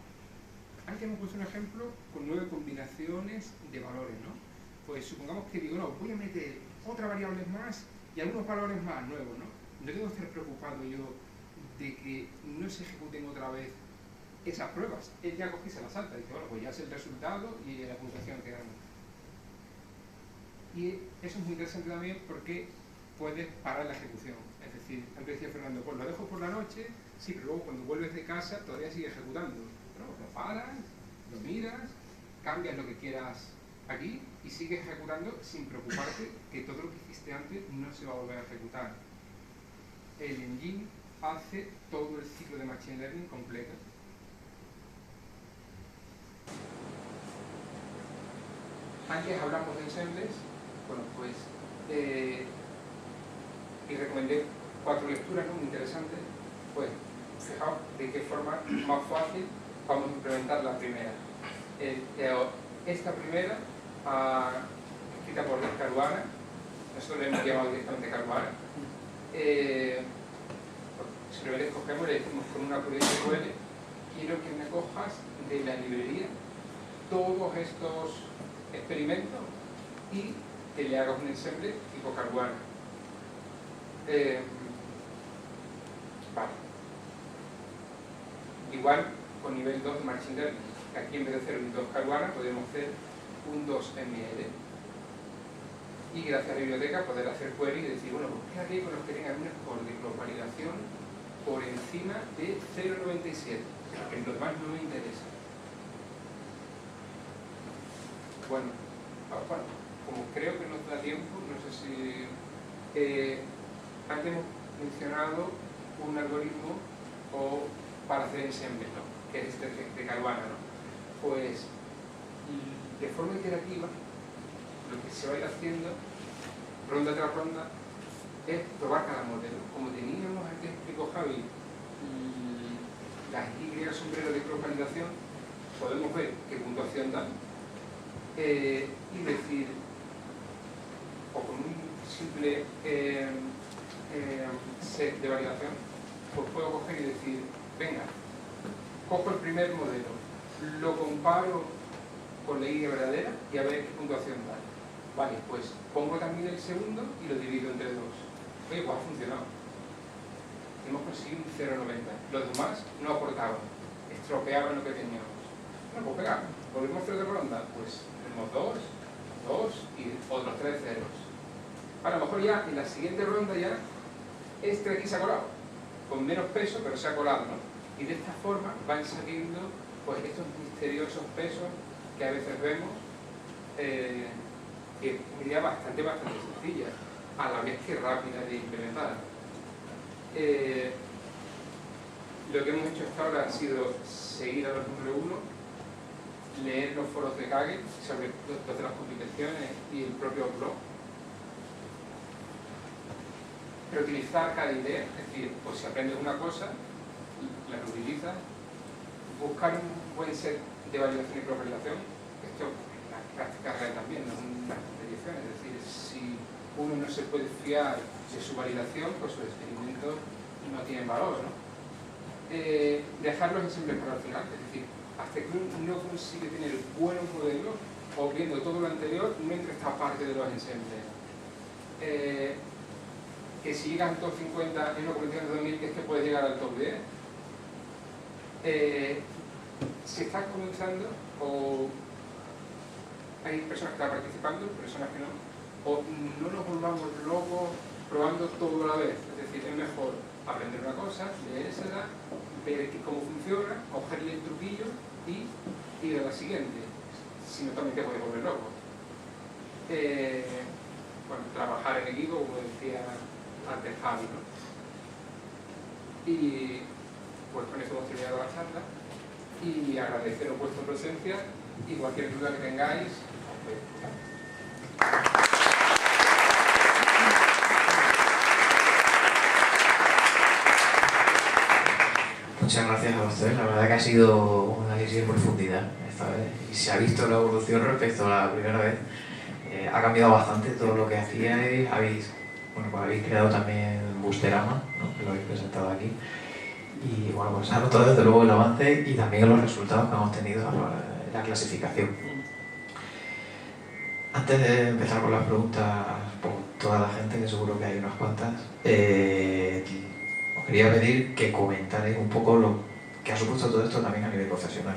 Antes hemos puesto un ejemplo con 9 combinaciones de valores, ¿no? Pues supongamos que digo, no, voy a meter otras variables más y algunos valores más nuevos, ¿no? No tengo que estar preocupado yo de que no se ejecuten otra vez esas pruebas. Él ya coge y se las salta y dice, bueno, pues ya es el resultado y la puntuación que damos. Y eso es muy interesante también porque puedes parar la ejecución. Es decir, antes decía Fernando, pues lo dejo por la noche, sí, pero luego cuando vuelves de casa todavía sigue ejecutando. Bueno, lo paras, lo miras, cambias lo que quieras aquí y sigues ejecutando sin preocuparte que todo lo que hiciste antes no se va a volver a ejecutar. El engine hace todo el ciclo de Machine Learning completo. Antes hablamos de ensembles, bueno, pues y recomendé 4 lecturas, ¿no? Muy interesantes. Pues fijaos de qué forma más fácil vamos a implementar la primera. Esta primera, escrita por Caruana, nosotros le hemos llamado directamente Caruana. Simplemente escogemos y le decimos con una query SQL, quiero que me cojas de la librería todos estos experimentos y que le hagas un ensemble tipo Caruana. Vale. Igual con nivel 2 de Machine Learning, que aquí en vez de hacer un 2 Caruana podemos hacer un 2 ML. Y gracias a la biblioteca poder hacer query y decir, bueno, pues ¿qué haré con los que tengan un score de cross-validación por encima de 0,97? Que los demás no me interesa. Bueno, como creo que no da tiempo, no sé si... antes hemos mencionado un algoritmo para hacer ensembles, ¿no? Que es este de Caruana, ¿no? Pues de forma iterativa lo que se va a ir haciendo ronda tras ronda es probar cada modelo. Como teníamos antes, explicó Javi, las Y sombrero de cross-validación, podemos ver qué puntuación dan y decir, o con un simple set de validación, pues puedo coger y decir, venga, cojo el primer modelo, lo comparo con la Y verdadera y a ver qué puntuación da. Vale, pues pongo también el segundo y lo divido entre 2. Oye, pues ha funcionado. Hemos conseguido un 0,90. Los demás no aportaban, estropeaban lo que teníamos. Bueno, pues venga, volvemos a hacer otra ronda. Pues tenemos 2 y otros 3 ceros. A lo mejor ya en la siguiente ronda ya este de aquí se ha colado, con menos peso, pero se ha colado, ¿no? Y de esta forma van saliendo pues estos misteriosos pesos que a veces vemos, que es una idea bastante sencilla, a la vez que rápida de implementar. Lo que hemos hecho hasta ahora ha sido seguir a los número 1, leer los foros de Kaggle sobre los de las publicaciones y el propio blog, reutilizar cada idea, es decir, pues si aprendes una cosa, la reutilizas, buscar un buen set de validación y correlación. Esto en la práctica real también, no es una competición, es decir, si uno no se puede fiar de su validación, pues sus experimentos no tienen valor, ¿no? Dejar los ensembles para el final, es decir, hasta que uno no consigue tener buenos modelos, o viendo todo lo anterior, no entra esta parte de los ensembles. Que si llegas al top 50 en una competición de 2000, que es que puedes llegar al top 10. Si estás comenzando, o hay personas que están participando, personas que no, o no nos volvamos locos probando todo a la vez. Es decir, es mejor aprender una cosa, leérsela, ver cómo funciona, cogerle el truquillo y ir a la siguiente. Si no, también te puedes volver loco. Bueno, trabajar en equipo, como decía antes Javi, ¿no? Y pues con eso hemos terminado la charla y agradeceros vuestra presencia y cualquier duda que tengáis, pues, Muchas gracias a ustedes, la verdad que ha sido un análisis en profundidad esta vez y se ha visto la evolución respecto a la primera vez. Ha cambiado bastante todo lo que hacíais, habéis creado también Boosterama, ¿no? Que lo habéis presentado aquí. Y bueno, pues se ha notado desde luego el avance y también los resultados que hemos tenido en la clasificación. Antes de empezar con las preguntas por toda la gente, que seguro que hay unas cuantas, os quería pedir que comentarais un poco lo que ha supuesto todo esto también a nivel profesional.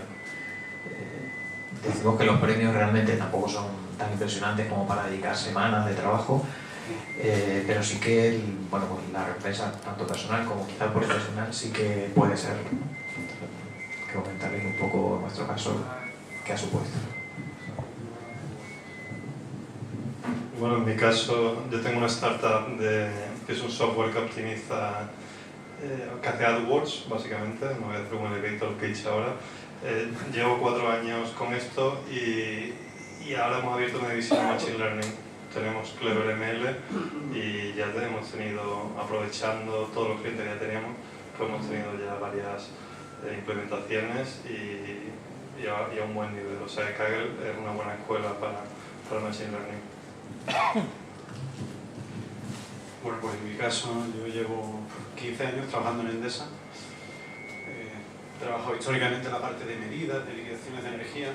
Decimos que los premios realmente tampoco son tan impresionantes como para dedicar semanas de trabajo, pero sí que pues la recompensa tanto personal como quizá profesional sí que puede ser, ¿no? Que comentaréis un poco en vuestro caso qué ha supuesto. Bueno, en mi caso yo tengo una startup que es un software que optimiza, que hace AdWords básicamente, no voy a hacer un elevator pitch ahora. Llevo 4 años con esto y ahora hemos abierto una división de Machine Learning. Tenemos CleverML y ya hemos tenido, aprovechando todos los clientes que ya teníamos, pues hemos tenido ya varias implementaciones y a un buen nivel. O sea, Kaggle es una buena escuela para Machine Learning. Bueno, pues en mi caso yo llevo 15 años trabajando en Endesa. He trabajado históricamente en la parte de medidas, de liquidaciones de energía.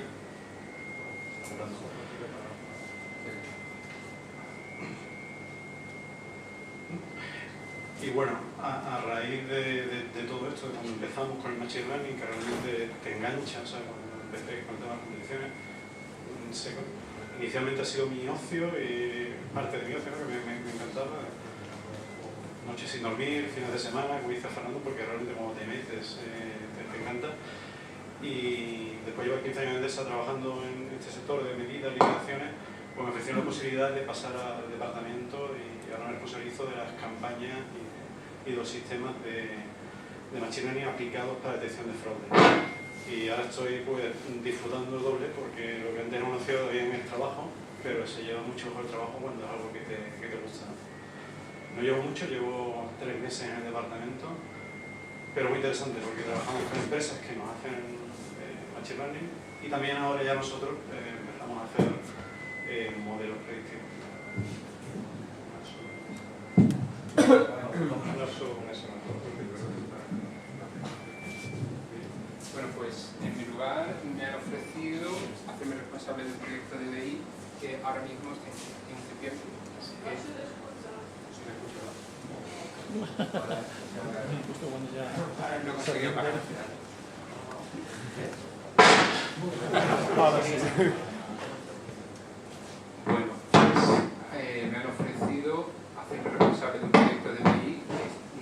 Y bueno, a raíz de todo esto, cuando empezamos con el Machine Learning, que realmente te engancha, o sea, cuando empecé con el tema de las competiciones, inicialmente ha sido mi ocio, parte de mi ocio, ¿no? Que me encantaba. Noches sin dormir, fines de semana, como dice Fernando, porque realmente como te metes, te encanta. Y después llevo 15 años en Endesa trabajando en este sector de medidas, liquidaciones, pues me ofrecieron la posibilidad de pasar al departamento y ahora me responsabilizo de las campañas y los sistemas de Machine Learning aplicados para detección de fraude. Y ahora estoy pues disfrutando el doble porque lo que antes no conocía bien es el trabajo, pero se lleva mucho mejor el trabajo cuando es algo que te gusta. No llevo mucho, llevo 3 meses en el departamento, pero muy interesante porque trabajamos con empresas que nos hacen Machine Learning y también ahora ya nosotros empezamos a hacer modelos predictivos. Bueno, pues en mi lugar me han ofrecido hacerme responsable del proyecto de BI que ahora mismo está incipiente. No conseguí pagar. Bueno, pues me han ofrecido hacerme responsable de un proyecto de BI que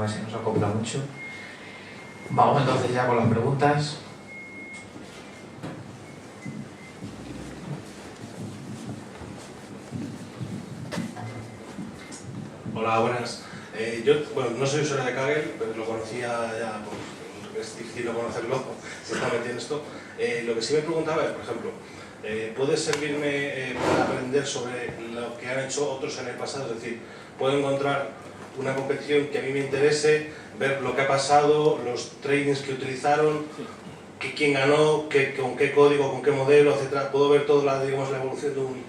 a ver si nos acopla mucho. Vamos entonces ya con las preguntas. Hola, buenas. Yo, bueno, no soy usuario de Kaggle, pero lo conocía ya, pues, es difícil no conocerlo, si está metido en esto. Lo que sí me preguntaba es, por ejemplo, ¿puede servirme para aprender sobre lo que han hecho otros en el pasado? Es decir, puedo encontrar una competición que a mí me interese, ver lo que ha pasado, los trainings que utilizaron, quién ganó, con qué código, con qué modelo, etcétera. Puedo ver toda la, digamos, la evolución de un...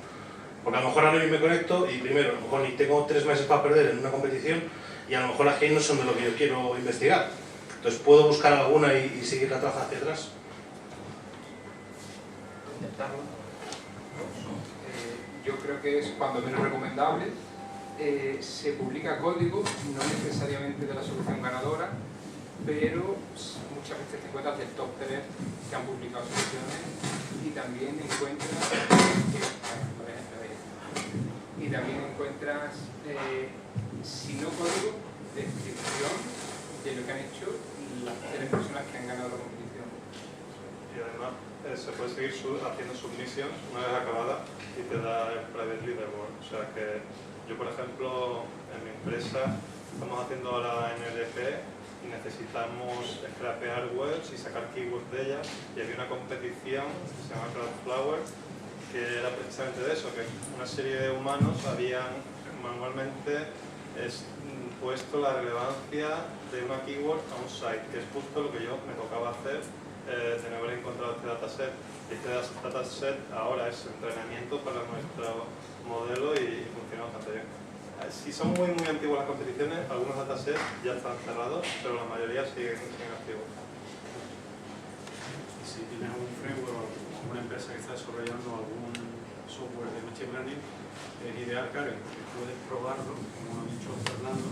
Porque a lo mejor ahora me conecto y primero, a lo mejor ni tengo 3 meses para perder en una competición y a lo mejor las que hay no son de lo que yo quiero investigar. Entonces, ¿puedo buscar alguna y seguir la traza hacia atrás? Intentarlo. Yo creo que es cuando menos recomendable. Se publica código, no necesariamente de la solución ganadora, pero muchas veces te encuentras del top 3 que han publicado soluciones y también encuentras, si no código, descripción de lo que han hecho las 3 personas que han ganado la competición. Y además se puede seguir haciendo submissions una vez acabada y te da el private leaderboard. O sea que yo, por ejemplo, en mi empresa estamos haciendo ahora NLP y necesitamos scrapear webs y sacar keywords de ellas, y había una competición que se llama Crowdflower que era precisamente de eso, que una serie de humanos habían manualmente puesto la relevancia de una keyword a un site, que es justo lo que yo me tocaba hacer de no haber encontrado este dataset. Este dataset ahora es entrenamiento para nuestro modelo y funciona bastante bien. Si son muy antiguas las competiciones, algunos datasets ya están cerrados, pero la mayoría siguen activos. Si tienes un framework o una empresa que está desarrollando algún software de Machine Learning, es ideal, Kaggle, porque puedes probarlo, como ha dicho Fernando.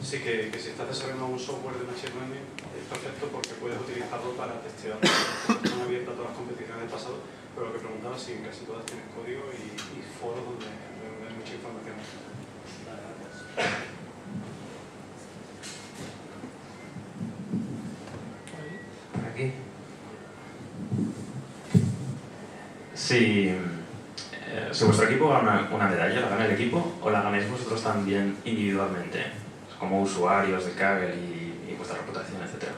Sí, que si estás desarrollando un software de Machine Learning es perfecto porque puedes utilizarlo para testear. Están abiertas todas las competiciones del pasado, pero lo que preguntaba, sí, en casi todas tienes código y foros donde hay mucha información. Por aquí. Si vuestro equipo gana una medalla, ¿la gana el equipo o la ganáis vosotros también individualmente? Como usuarios de Kaggle y vuestra reputación, etcétera.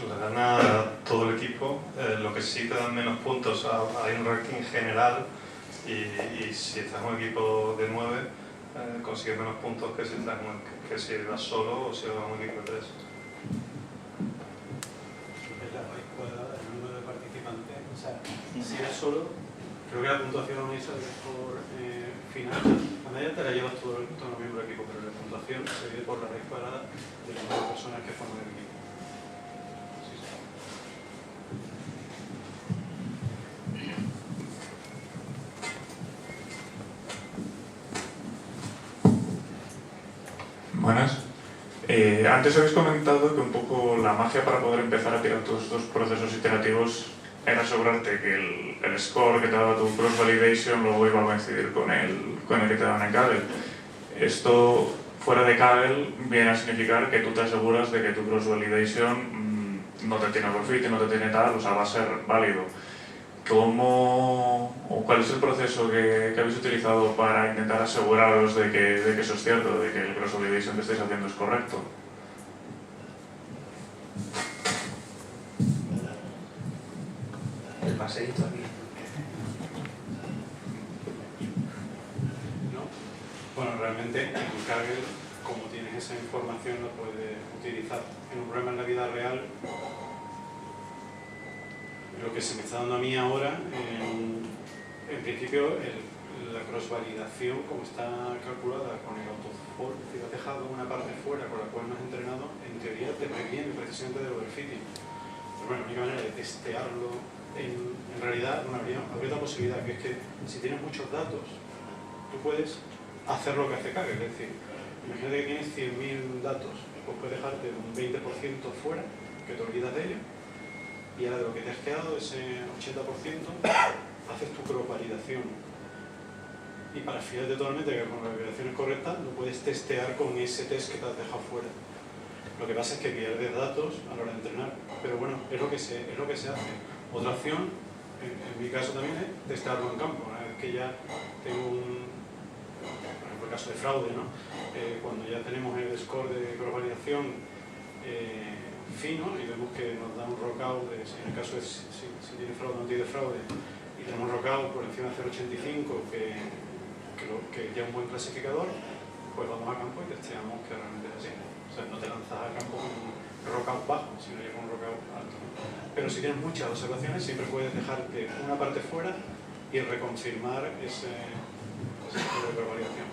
La gana todo el equipo, lo que sí te dan menos puntos, hay un ranking general y si estás en un equipo de 9 consigues menos puntos que si vas solo o si vas en un equipo de 3. El número de participantes, o sea, si eres solo, creo que la puntuación esa por final, la medalla te la llevas todo el miembro del equipo, pero la puntuación se divide por la raíz cuadrada del número de personas que forman el equipo. Sí, sí. Buenas. Antes habéis comentado que un poco la magia para poder empezar a tirar todos estos procesos iterativos era asegurarte que el score que te daba tu cross-validation luego iba a coincidir con el que te daban en Kaggle. Esto, fuera de Kaggle, viene a significar que tú te aseguras de que tu cross-validation no te tiene overfit, no te tiene tal, o sea, va a ser válido. ¿Cuál es el proceso que habéis utilizado para intentar aseguraros de que eso es cierto, de que el cross-validation que estáis haciendo es correcto? El paseíto aquí. ¿No? Bueno, realmente en Kaggle, como tienes esa información, la puedes utilizar. En un problema en la vida real, lo que se me está dando a mí ahora, en principio, la cross-validación, como está calculada con el autofor, si has dejado una parte fuera con la cual no has entrenado, en teoría te previene precisamente del overfitting. Pero bueno, la única manera de testearlo, en realidad, bueno, habría otra posibilidad, que es que si tienes muchos datos, tú puedes hacer lo que hace Kaggle, es decir, imagínate que tienes 100.000 datos, pues puedes dejarte un 20% fuera, que te olvidas de ello, y ahora de lo que te has quedado, ese 80%, haces tu cross-validación. Y para fiarte totalmente que con la validación es correcta, lo puedes testear con ese test que te has dejado fuera. Lo que pasa es que pierdes datos a la hora de entrenar, pero bueno, es lo que se hace. Otra opción, en mi caso también, es testearlo en campo. Una vez que ya tengo por ejemplo, el caso de fraude, ¿no? Cuando ya tenemos el score de cross-validación fino y vemos que nos da un rockout, en el caso de si tiene fraude o no tiene fraude, y tenemos un rockout por encima de 0,85, que ya es un buen clasificador, pues vamos a campo y testeamos que realmente es así. O sea, no te lanzas al campo con un rockout bajo, sino ya con un rockout alto. Pero si tienes muchas observaciones, siempre puedes dejarte una parte fuera y reconfirmar ese tipo de validación.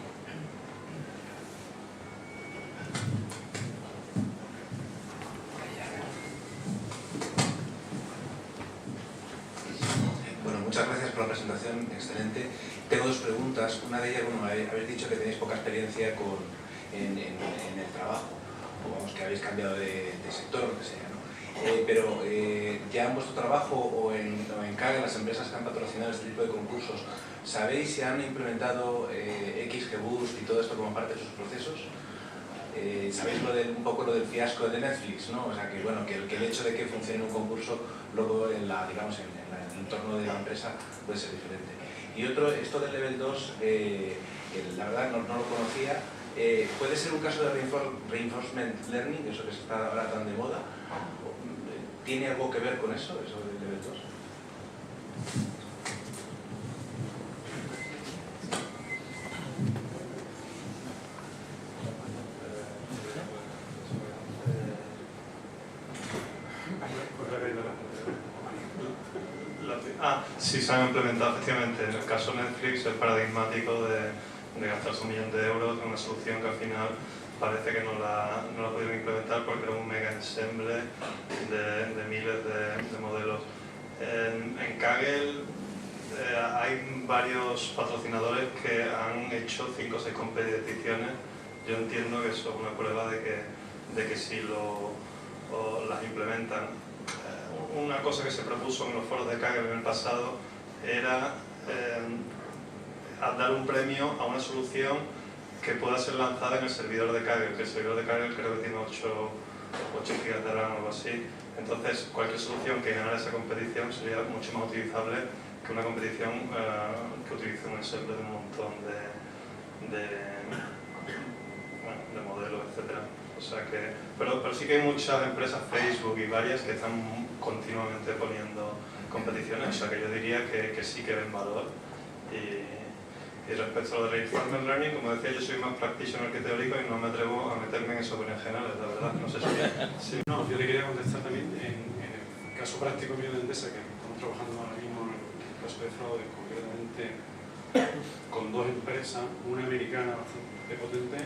Bueno, muchas gracias por la presentación, excelente. Tengo dos preguntas. Una de ellas, bueno, habéis dicho que tenéis poca experiencia en el trabajo, o vamos, que habéis cambiado de sector o lo que sea, ¿no? Pero ya en vuestro trabajo o en Kaggle, las empresas que han patrocinado este tipo de concursos, ¿sabéis si han implementado XGBoost y todo esto como parte de sus procesos? Sabéis un poco lo del fiasco de Netflix, ¿no? O sea, que, bueno, que el hecho de que funcione un concurso luego digamos, en el entorno de la empresa puede ser diferente. Y otro, esto del Level 2, que la verdad no lo conocía, ¿puede ser un caso de reinforcement learning, eso que está ahora tan de moda? ¿Tiene algo que ver con eso del Level 2? Sí, se han implementado efectivamente. En el caso de Netflix es paradigmático de gastarse 1 millón de euros en una solución que al final parece que no la pudieron implementar porque era un mega ensemble de miles de modelos. En Kaggle hay varios patrocinadores que han hecho 5 o 6 competiciones. Yo entiendo que eso es una prueba de que sí las implementan. Una cosa que se propuso en los foros de Kaggle en el pasado era dar un premio a una solución que pueda ser lanzada en el servidor de Kaggle, que el servidor de Kaggle creo que tiene 8 GB de RAM o algo así. Entonces, cualquier solución que ganara esa competición sería mucho más utilizable que una competición que utilice un ensemble de un montón de modelos, etc. O sea que, pero sí que hay muchas empresas, Facebook y varias, que están continuamente poniendo competiciones, o sea que yo diría que sí que ven valor. Y respecto a lo de reinforcement learning, como decía, yo soy más practitioner que teórico y no me atrevo a meterme en esos berenjenales, la verdad, no sé si... Sí. No, yo le quería contestar también en el caso práctico mío de Endesa, que estamos trabajando ahora mismo en el caso de fraude, concretamente con 2 empresas, una americana bastante potente,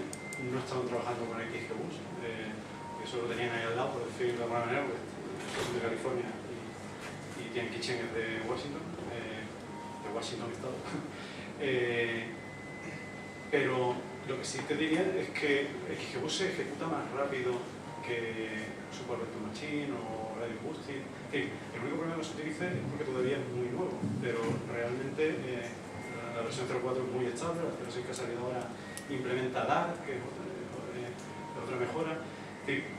no estaban trabajando con XGBoost, eso lo tenían ahí al lado, por decirlo de alguna manera, porque son de California y tienen kitchen de Washington Estado. Pero lo que sí te diría es que XGBoost se ejecuta más rápido que Super Vector Machine o Radio Boosting. El único problema que se utilice es porque todavía es muy nuevo, pero realmente la versión 0.4 es muy estable, la versión que ha salido ahora implementa Dart, que es otra mejora.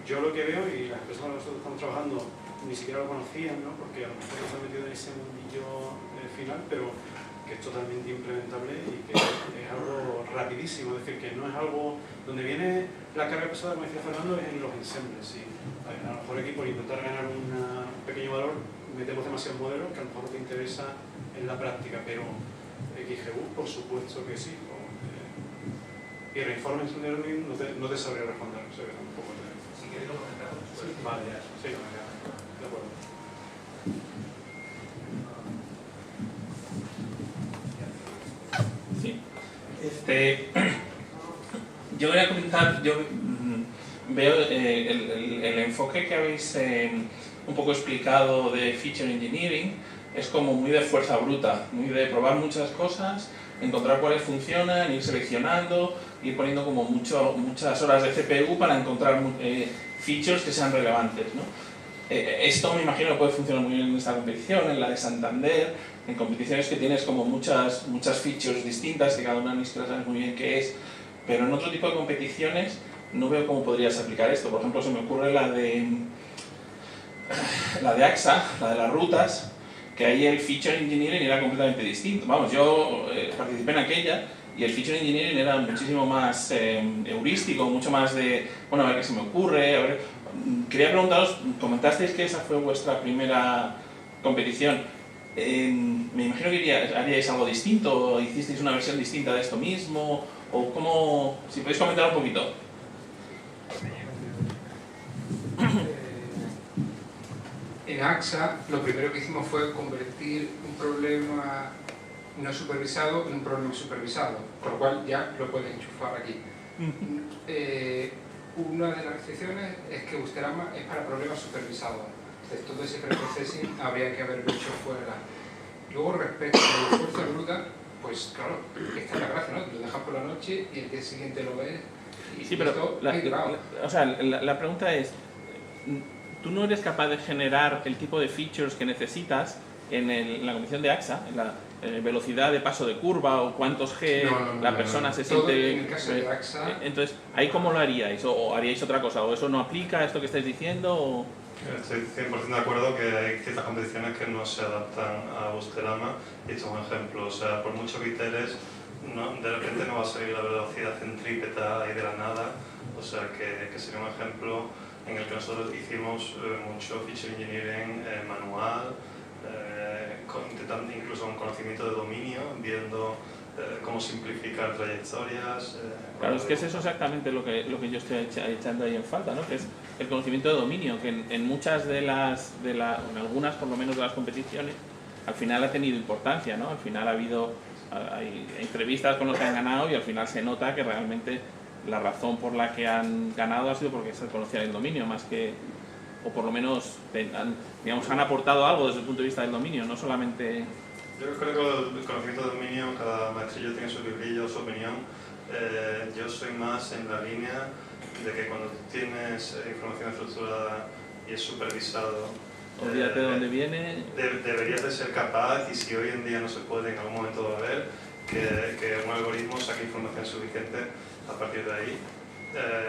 Yo lo que veo, y las personas que nosotros estamos trabajando ni siquiera lo conocían, ¿no? Porque a lo mejor no se han metido en ese mundillo final, pero que es totalmente implementable y que es algo rapidísimo, es decir, que no es algo donde viene la carga pesada, como decía Fernando, es en los ensembles. Sí. A lo mejor aquí por intentar ganar un pequeño valor metemos demasiados modelos que a lo mejor no te interesa en la práctica, pero XGBoost por supuesto que sí. Y reinforcement learning no te sabría responder, o sea que tampoco te... Si queréis lo comentamos después. Vale, sí, de acuerdo. Sí. Yo quería comentar, yo veo el enfoque que habéis un poco explicado de feature engineering es como muy de fuerza bruta, muy de probar muchas cosas, encontrar cuáles funcionan, ir seleccionando, ir poniendo como muchas horas de CPU para encontrar features que sean relevantes, ¿no? Esto me imagino que puede funcionar muy bien en esta competición, en la de Santander, en competiciones que tienes como muchas features distintas, que cada una ni siquiera sabes muy bien qué es, pero en otro tipo de competiciones no veo cómo podrías aplicar esto. Por ejemplo, se me ocurre la de AXA, la de las rutas, que ahí el feature engineering era completamente distinto. Vamos, yo participé en aquella y el feature engineering era muchísimo más heurístico, mucho más de, bueno, a ver qué se me ocurre, a ver. Quería preguntaros, comentasteis que esa fue vuestra primera competición. Me imagino que haríais algo distinto, hicisteis una versión distinta de esto mismo, o cómo, si podéis comentar un poquito. En AXA lo primero que hicimos fue convertir un problema no supervisado en un problema supervisado, con lo cual ya lo puedes enchufar aquí. Una de las restricciones es que Busterama es para problemas supervisados. Entonces, todo ese preprocessing habría que haberlo hecho fuera. Luego, respecto al esfuerzo de ruta, pues claro, esta es la gracia, ¿no? Lo dejas por la noche y el día siguiente lo ves. Y sí, pero la pregunta es, ¿tú no eres capaz de generar el tipo de features que necesitas en la competición de AXA, en la velocidad de paso de curva o cuántos G la persona se siente? En el caso de AXA, entonces, ¿ahí cómo lo haríais? ¿O haríais otra cosa? ¿O eso no aplica a esto que estáis diciendo? ¿O? Estoy 100% de acuerdo que hay ciertas competiciones que no se adaptan a Busterama, y esto es un ejemplo. O sea, por mucho que iteres, de repente no va a salir la velocidad centrípeta ahí de la nada. O sea, que sería un ejemplo en el que nosotros hicimos mucho feature engineering manual, intentando incluso un conocimiento de dominio, viendo cómo simplificar trayectorias. Claro, es que es eso exactamente lo que yo estoy echando ahí en falta, ¿no? Que es el conocimiento de dominio, que en muchas en algunas por lo menos de las competiciones, al final ha tenido importancia, ¿no? Al final hay entrevistas con los que han ganado y al final se nota que realmente la razón por la que han ganado ha sido porque se conocía el dominio, más que, o por lo menos han aportado algo desde el punto de vista del dominio, no solamente... Yo creo que el conocimiento de dominio, cada maestrillo tiene su librillo, su opinión. Yo soy más en la línea de que cuando tienes información estructurada y es supervisado, olvídate de dónde viene. Deberías de ser capaz, y si hoy en día no se puede, en algún momento va a haber, que un algoritmo saque información suficiente a partir de ahí.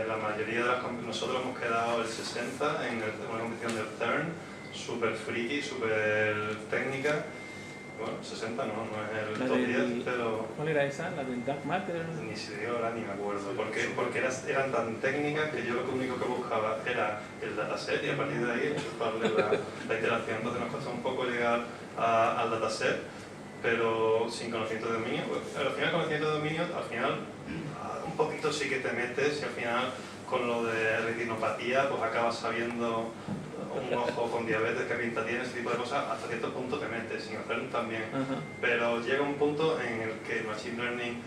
La mayoría de nosotros hemos quedado el 60 en una competición del CERN, súper friki, súper técnica. Bueno, 60 no es el top 10, pero... ¿Cuál era esa? ¿La del Dark Matter? Ni se dio ahora ni me acuerdo, porque eran tan técnicas que yo lo único que buscaba era el dataset y a partir de ahí enchufarle la iteración. Entonces nos costó un poco llegar al dataset, pero sin conocimiento de dominio. Pues, al final, conocimiento de dominio, al final un poquito sí que te metes y al final con lo de retinopatía pues acabas sabiendo un ojo con diabetes, qué pinta tiene, ese tipo de cosas, hasta cierto punto te metes, sin hacerlo también. Pero llega un punto en el que el Machine Learning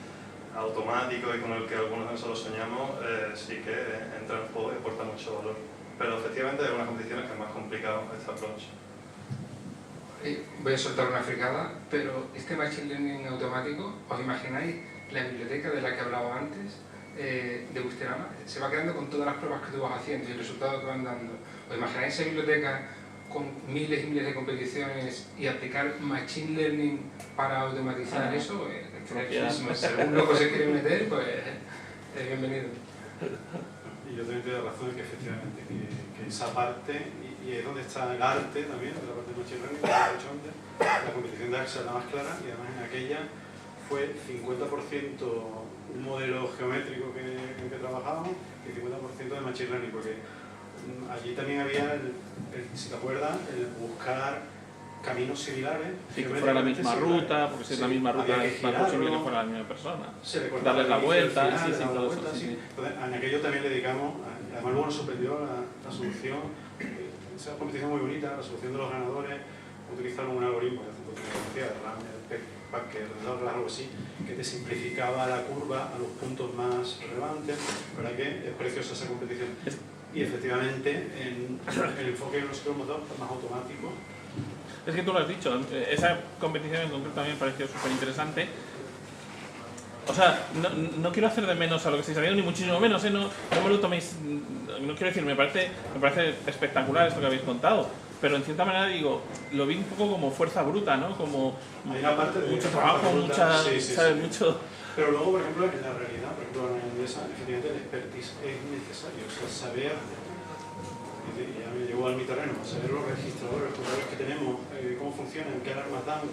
automático y con el que algunos de nosotros soñamos, sí que entra en juego y aporta mucho valor. Pero efectivamente hay algunas competiciones que es más complicado este approach. Voy a soltar una fricada, pero este Machine Learning automático, ¿os imagináis la biblioteca de la que hablaba antes? De Busterama, se va quedando con todas las pruebas que tú vas haciendo y el resultado que van dando. ¿Os imagináis esa biblioteca con miles y miles de competiciones y aplicar Machine Learning para automatizar eso? Si algún loco se quiere meter, pues bienvenido. Y yo también te doy razón en que efectivamente que esa parte, y es donde está el arte también, de la parte de Machine Learning, como he dicho antes, la competición de AXA es la más clara, y además en aquella fue 50% un modelo geométrico en que trabajábamos y 50% de Machine Learning, porque allí también había, si te acuerdas, el buscar caminos similares. Sí, que fuera la misma ruta, porque si es la misma ruta es más posible que fuera la misma persona. Darles la vuelta, Entonces, en aquello también le dedicamos, además luego nos sorprendió la solución, esa competición muy bonita, la solución de los ganadores, utilizaron un algoritmo que de Packer, algo así, que te simplificaba la curva a los puntos más relevantes. La verdad que es preciosa esa competición. Y efectivamente, en el enfoque que nosotros hemos dado más automático. Es que tú lo has dicho, esa competición en concreto también me pareció súper interesante. O sea, no quiero hacer de menos a lo que estáis haciendo, ni muchísimo menos, ¿eh? No me lo toméis... No quiero decir, me parece espectacular esto que habéis contado, pero en cierta manera digo, lo vi un poco como fuerza bruta, ¿no? Como hay una parte de mucho trabajo, mucha... sí. Mucho... Pero luego, por ejemplo, en la realidad, por ejemplo, en la inglesa, efectivamente el expertise es necesario. O sea, saber, y ya me llegó a mi terreno, saber los registradores, los computadores que tenemos, cómo funcionan, qué alarmas dan,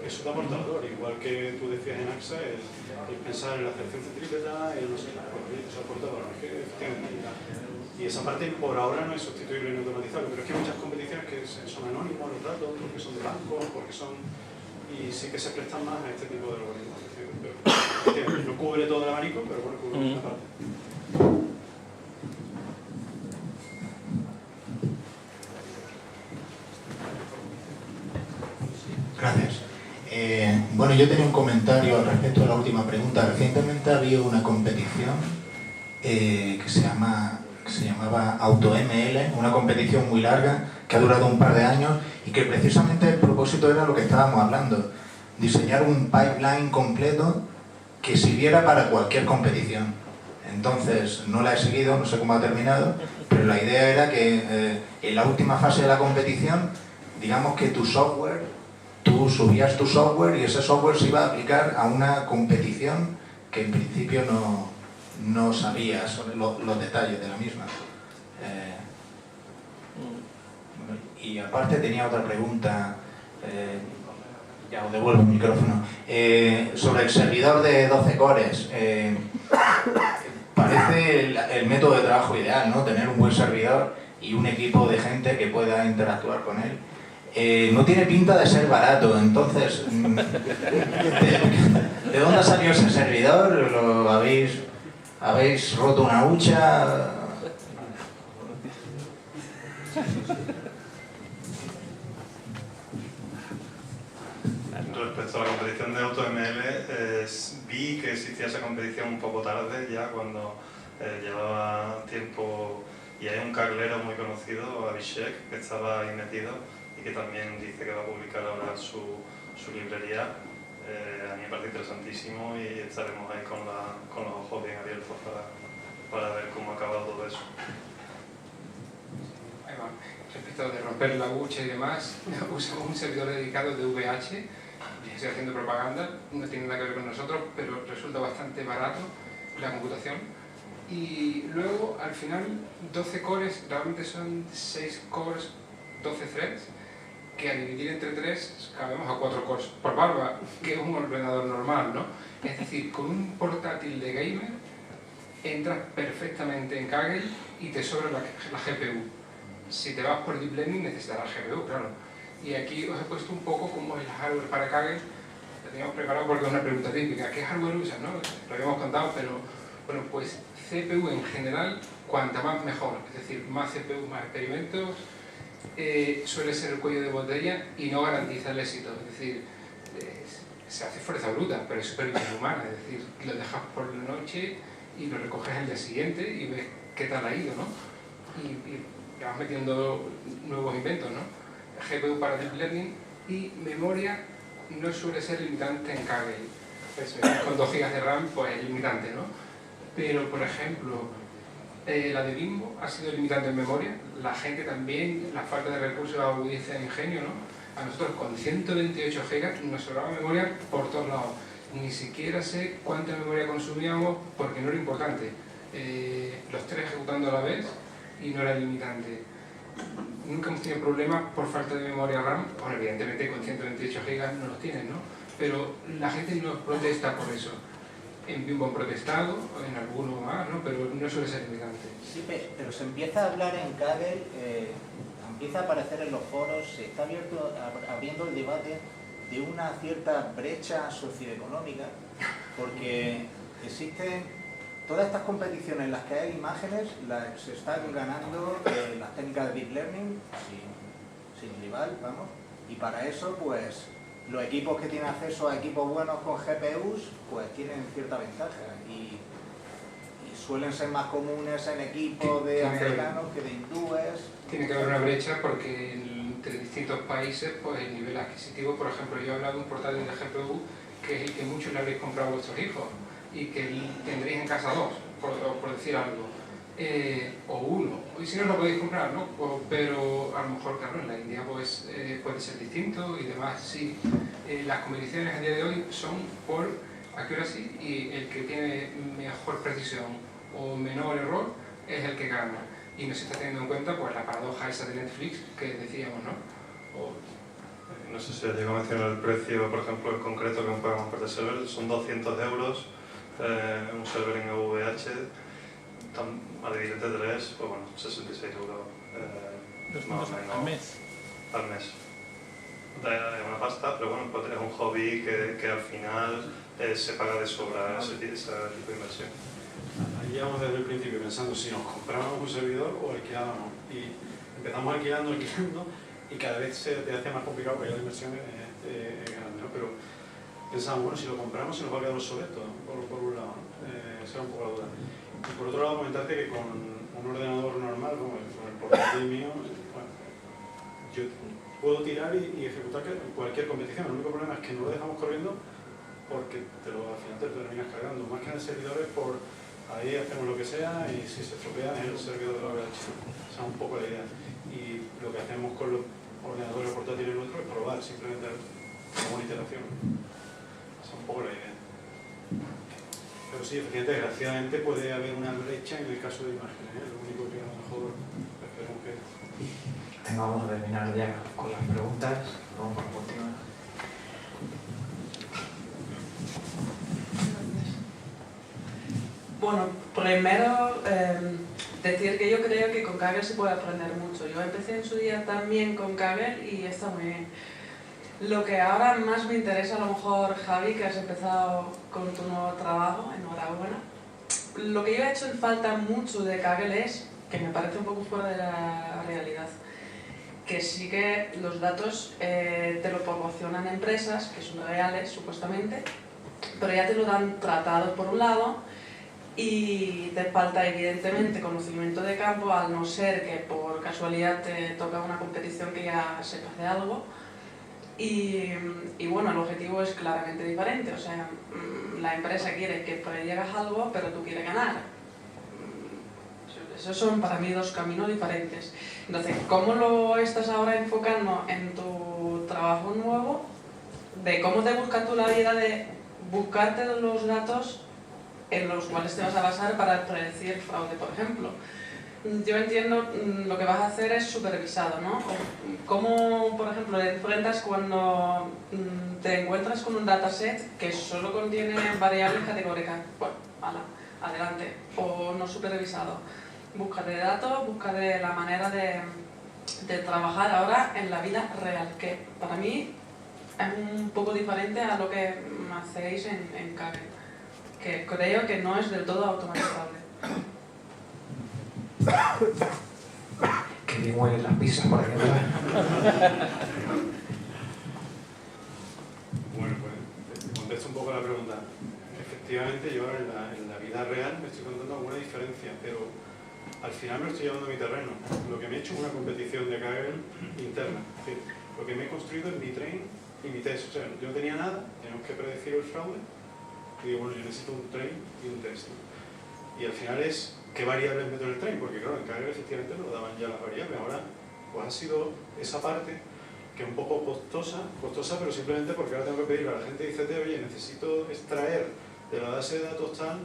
eso da por valor. Igual que tú decías en AXA, el pensar en la acepción centrípeta, no sé, eso aporta valor. Y esa parte por ahora no es sustituible ni automatizable, pero es que hay muchas competiciones que son anónimos los datos, porque son de banco, porque son... y sí que se prestan más a este tipo de algoritmos. Pero no cubre todo el abanico, pero bueno, cubre una parte. Gracias. Bueno, yo tenía un comentario al respecto de la última pregunta. Recientemente había una competición que se llamaba AutoML, una competición muy larga que ha durado un par de años y que precisamente el propósito era lo que estábamos hablando, diseñar un pipeline completo que sirviera para cualquier competición. Entonces, no la he seguido, no sé cómo ha terminado, pero la idea era que en la última fase de la competición, digamos que tu software, tú subías tu software y ese software se iba a aplicar a una competición que en principio no sabías los detalles de la misma. Y aparte tenía otra pregunta, ya os devuelvo el micrófono, sobre el servidor de 12 cores. Parece el método de trabajo ideal, ¿no? Tener un buen servidor y un equipo de gente que pueda interactuar con él. No tiene pinta de ser barato, entonces, ¿de dónde salió ese servidor? ¿Lo habéis roto una hucha? Respecto a la competición de AutoML, vi que existía esa competición un poco tarde, ya cuando llevaba tiempo, y hay un carlero muy conocido, Abhishek, que estaba ahí metido y que también dice que va a publicar ahora su librería. A mí me parece interesantísimo y estaremos ahí con los ojos bien abiertos para ver cómo ha acabado todo eso. Ahí va. Respecto de romper la hucha y demás, usamos un servidor dedicado de VH. Estoy haciendo propaganda, no tiene nada que ver con nosotros, pero resulta bastante barato la computación. Y luego, al final, 12 cores, realmente son 6 cores, 12 threads, que al dividir entre 3 cabemos a 4 cores por barba, que es un ordenador normal, ¿no? Es decir, con un portátil de gamer entras perfectamente en Kaggle y te sobra la GPU. Si te vas por Deep Learning necesitarás GPU, claro. Y aquí os he puesto un poco como el hardware para Kaggle. Lo teníamos preparado porque es una pregunta típica. ¿Qué hardware usas? ¿No? Lo habíamos contado, pero bueno, pues CPU en general, cuanta más mejor. Es decir, más CPU, más experimentos, suele ser el cuello de botella y no garantiza el éxito. Es decir, se hace fuerza bruta, pero es supervisión humana. Es decir, lo dejas por la noche y lo recoges el día siguiente y ves qué tal ha ido, ¿no? Y vas metiendo nuevos inventos, ¿no? GPU para Deep Learning y memoria no suele ser limitante en Kaggle. Con 2 GB de RAM pues es limitante, ¿no? Pero, por ejemplo, la de Bimbo ha sido limitante en memoria. La gente también, la falta de recursos agudiza el ingenio, ¿no? A nosotros con 128 GB nos sobraba memoria por todos lados. Ni siquiera sé cuánta memoria consumíamos porque no era importante. Los 3 ejecutando a la vez y no era limitante. Nunca hemos tenido problemas por falta de memoria RAM. Bueno, evidentemente con 128 GB no los tienen, ¿no? Pero la gente no protesta por eso. En Bimbo han protestado, en alguno más, ¿no? Pero no suele ser limitante. Sí, pero se empieza a hablar en Kaggle, empieza a aparecer en los foros, se está abriendo el debate de una cierta brecha socioeconómica, porque existen todas estas competiciones en las que hay imágenes, se están ganando las técnicas de Deep Learning sin rival, vamos, y para eso, pues, los equipos que tienen acceso a equipos buenos con GPUs, pues tienen cierta ventaja y suelen ser más comunes en equipos de americanos que de hindúes. Tiene que haber una brecha porque entre distintos países, pues el nivel adquisitivo, por ejemplo, yo he hablado de un portátil de GPU que es el que muchos le habréis comprado a vuestros hijos y que tendréis en casa dos, por decir algo, o uno, y si no lo podéis comprar, ¿no? Pero a lo mejor, claro, en la India pues, puede ser distinto y demás, sí. Las competiciones a día de hoy son por accuracy y el que tiene mejor precisión o menor error es el que gana. Y no se está teniendo en cuenta pues la paradoja esa de Netflix que decíamos, ¿no? No sé si llegó a mencionar el precio, por ejemplo, en concreto que pagamos por el server, son 200 euros, un server en VH, a dividir entre 3, pues bueno, 66 euros más o menos al mes. Al mes. Es una pasta, pero bueno, pues es un hobby que al final se paga de sobra ese tipo de inversión. Ahí llevamos desde el principio pensando si nos comprábamos un servidor o alquilábamos. Y empezamos alquilando y cada vez se te hace más complicado porque la inversión es grande, ¿no? Pero pensamos, bueno, si lo compramos se nos va a quedar obsoleto, por un lado, ¿no? Esa era un poco la duda. Y por otro lado, comentarte que con un ordenador normal, como el portátil mío, bueno, yo puedo tirar y ejecutar cualquier competición. El único problema es que no lo dejamos corriendo porque al final te lo terminas cargando. Más que en el servidor es por ahí hacemos lo que sea y si se estropea es el servidor de la VH. Esa es un poco la idea. Y lo que hacemos con los ordenadores portátiles nuestros es probar simplemente como una iteración. Esa es un poco la idea. Pero sí, efectivamente, desgraciadamente puede haber una brecha en el caso de imágenes. Lo único que a lo mejor esperemos que... Venga, vamos a terminar ya con las preguntas. Vamos por continuar. Bueno, primero decir que yo creo que con Kaggle se puede aprender mucho. Yo empecé en su día también con Kaggle y está muy bien. Lo que ahora más me interesa, a lo mejor, Javi, que has empezado con tu nuevo trabajo, enhorabuena. Lo que yo he hecho en falta mucho de Kaggle es, que me parece un poco fuera de la realidad, que sí que los datos te lo proporcionan empresas, que son reales, supuestamente, pero ya te lo dan tratado por un lado, y te falta evidentemente conocimiento de campo, al no ser que por casualidad te toca una competición que ya sepas de algo. Y bueno, el objetivo es claramente diferente, o sea, la empresa quiere que prediegas algo, pero tú quieres ganar. Esos son para mí dos caminos diferentes. Entonces, ¿cómo lo estás ahora enfocando en tu trabajo nuevo? De cómo te buscas tú la vida de buscarte los datos en los cuales te vas a basar para predecir fraude, por ejemplo. Yo entiendo lo que vas a hacer es supervisado, ¿no? ¿Cómo, por ejemplo, te enfrentas cuando te encuentras con un dataset que solo contiene variables categóricas? Bueno, adelante. O no supervisado. Búscate datos, búscate la manera de trabajar ahora en la vida real, que para mí es un poco diferente a lo que hacéis en Kaggle, que creo que no es del todo automatizable. Que bien huelen las pizzas por aquí atrás. Bueno, pues contesto un poco la pregunta. Efectivamente, yo ahora en la vida real me estoy contando alguna diferencia, pero al final me lo estoy llevando a mi terreno. Lo que me he hecho es una competición de Kaggle interna. Es decir, lo que me he construido es mi train y mi test. O sea, yo no tenía nada, tenemos que predecir el fraude. Y digo, bueno, yo necesito un train y un test. Y al final es qué variables meto en el train, porque claro, en Kaggle efectivamente lo daban ya las variables. Ahora, pues ha sido esa parte que es un poco costosa, pero simplemente porque ahora tengo que pedirle a la gente de ICT, oye, necesito extraer de la base de datos tal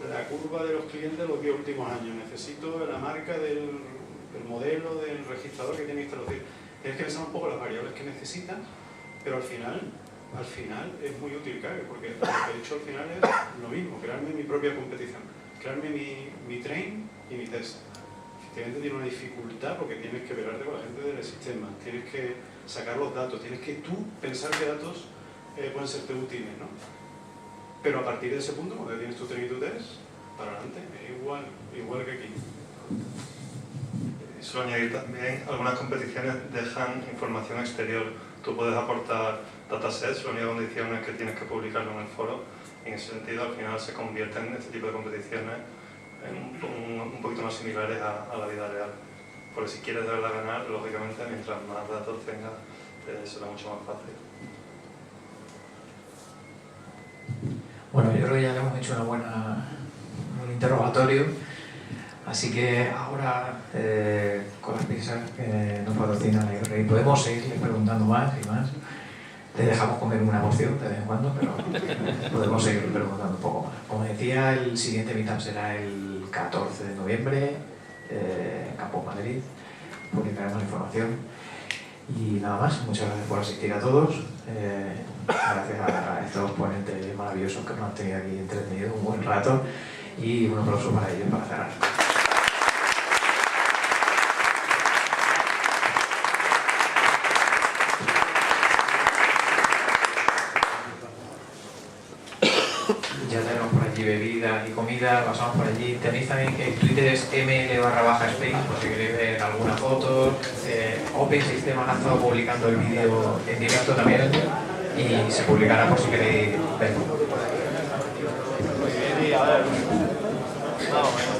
la curva de los clientes de los 10 últimos años, necesito la marca del modelo del registrador que tiene que introducir. Tienes que pensar un poco las variables que necesitas, pero al final es muy útil Kaggle, porque lo que he hecho al final es lo mismo, crearme mi propia competición, crearme mi train y mi test. Efectivamente tiene una dificultad porque tienes que velarte con la gente del sistema, tienes que sacar los datos, tienes que tú pensar qué datos pueden serte útiles, ¿no? Pero a partir de ese punto, cuando tienes tu train y tu test, para adelante, es igual que aquí. Solo añadir también, algunas competiciones dejan información exterior. Tú puedes aportar datasets, la única condición es que tienes que publicarlo en el foro. En ese sentido, al final se convierten este tipo de competiciones en un poquito más similares a la vida real. Porque si quieres de verdad ganar, lógicamente, mientras más datos tengas, será mucho más fácil. Bueno, yo creo que ya le hemos hecho un interrogatorio, así que ahora con las pizzas que nos patrocinan la IRI podemos seguirle preguntando más y más. Te dejamos comer una porción de vez en cuando, pero podemos seguir preguntando un poco más. Como decía, el siguiente meetup será el 14 de noviembre en Campus Madrid. Publicaremos la información. Y nada más, muchas gracias por asistir a todos. Gracias a estos ponentes maravillosos que nos han tenido aquí entretenidos un buen rato. Y un aplauso para ellos para cerrar. Ya tenemos por allí bebidas y comida, pasamos por allí. Tenéis también que Twitter es ml/space, por si queréis ver alguna foto. Open Systems ha estado publicando el vídeo en directo también y se publicará por si queréis verlo. Muy bien, y a ver, vamos.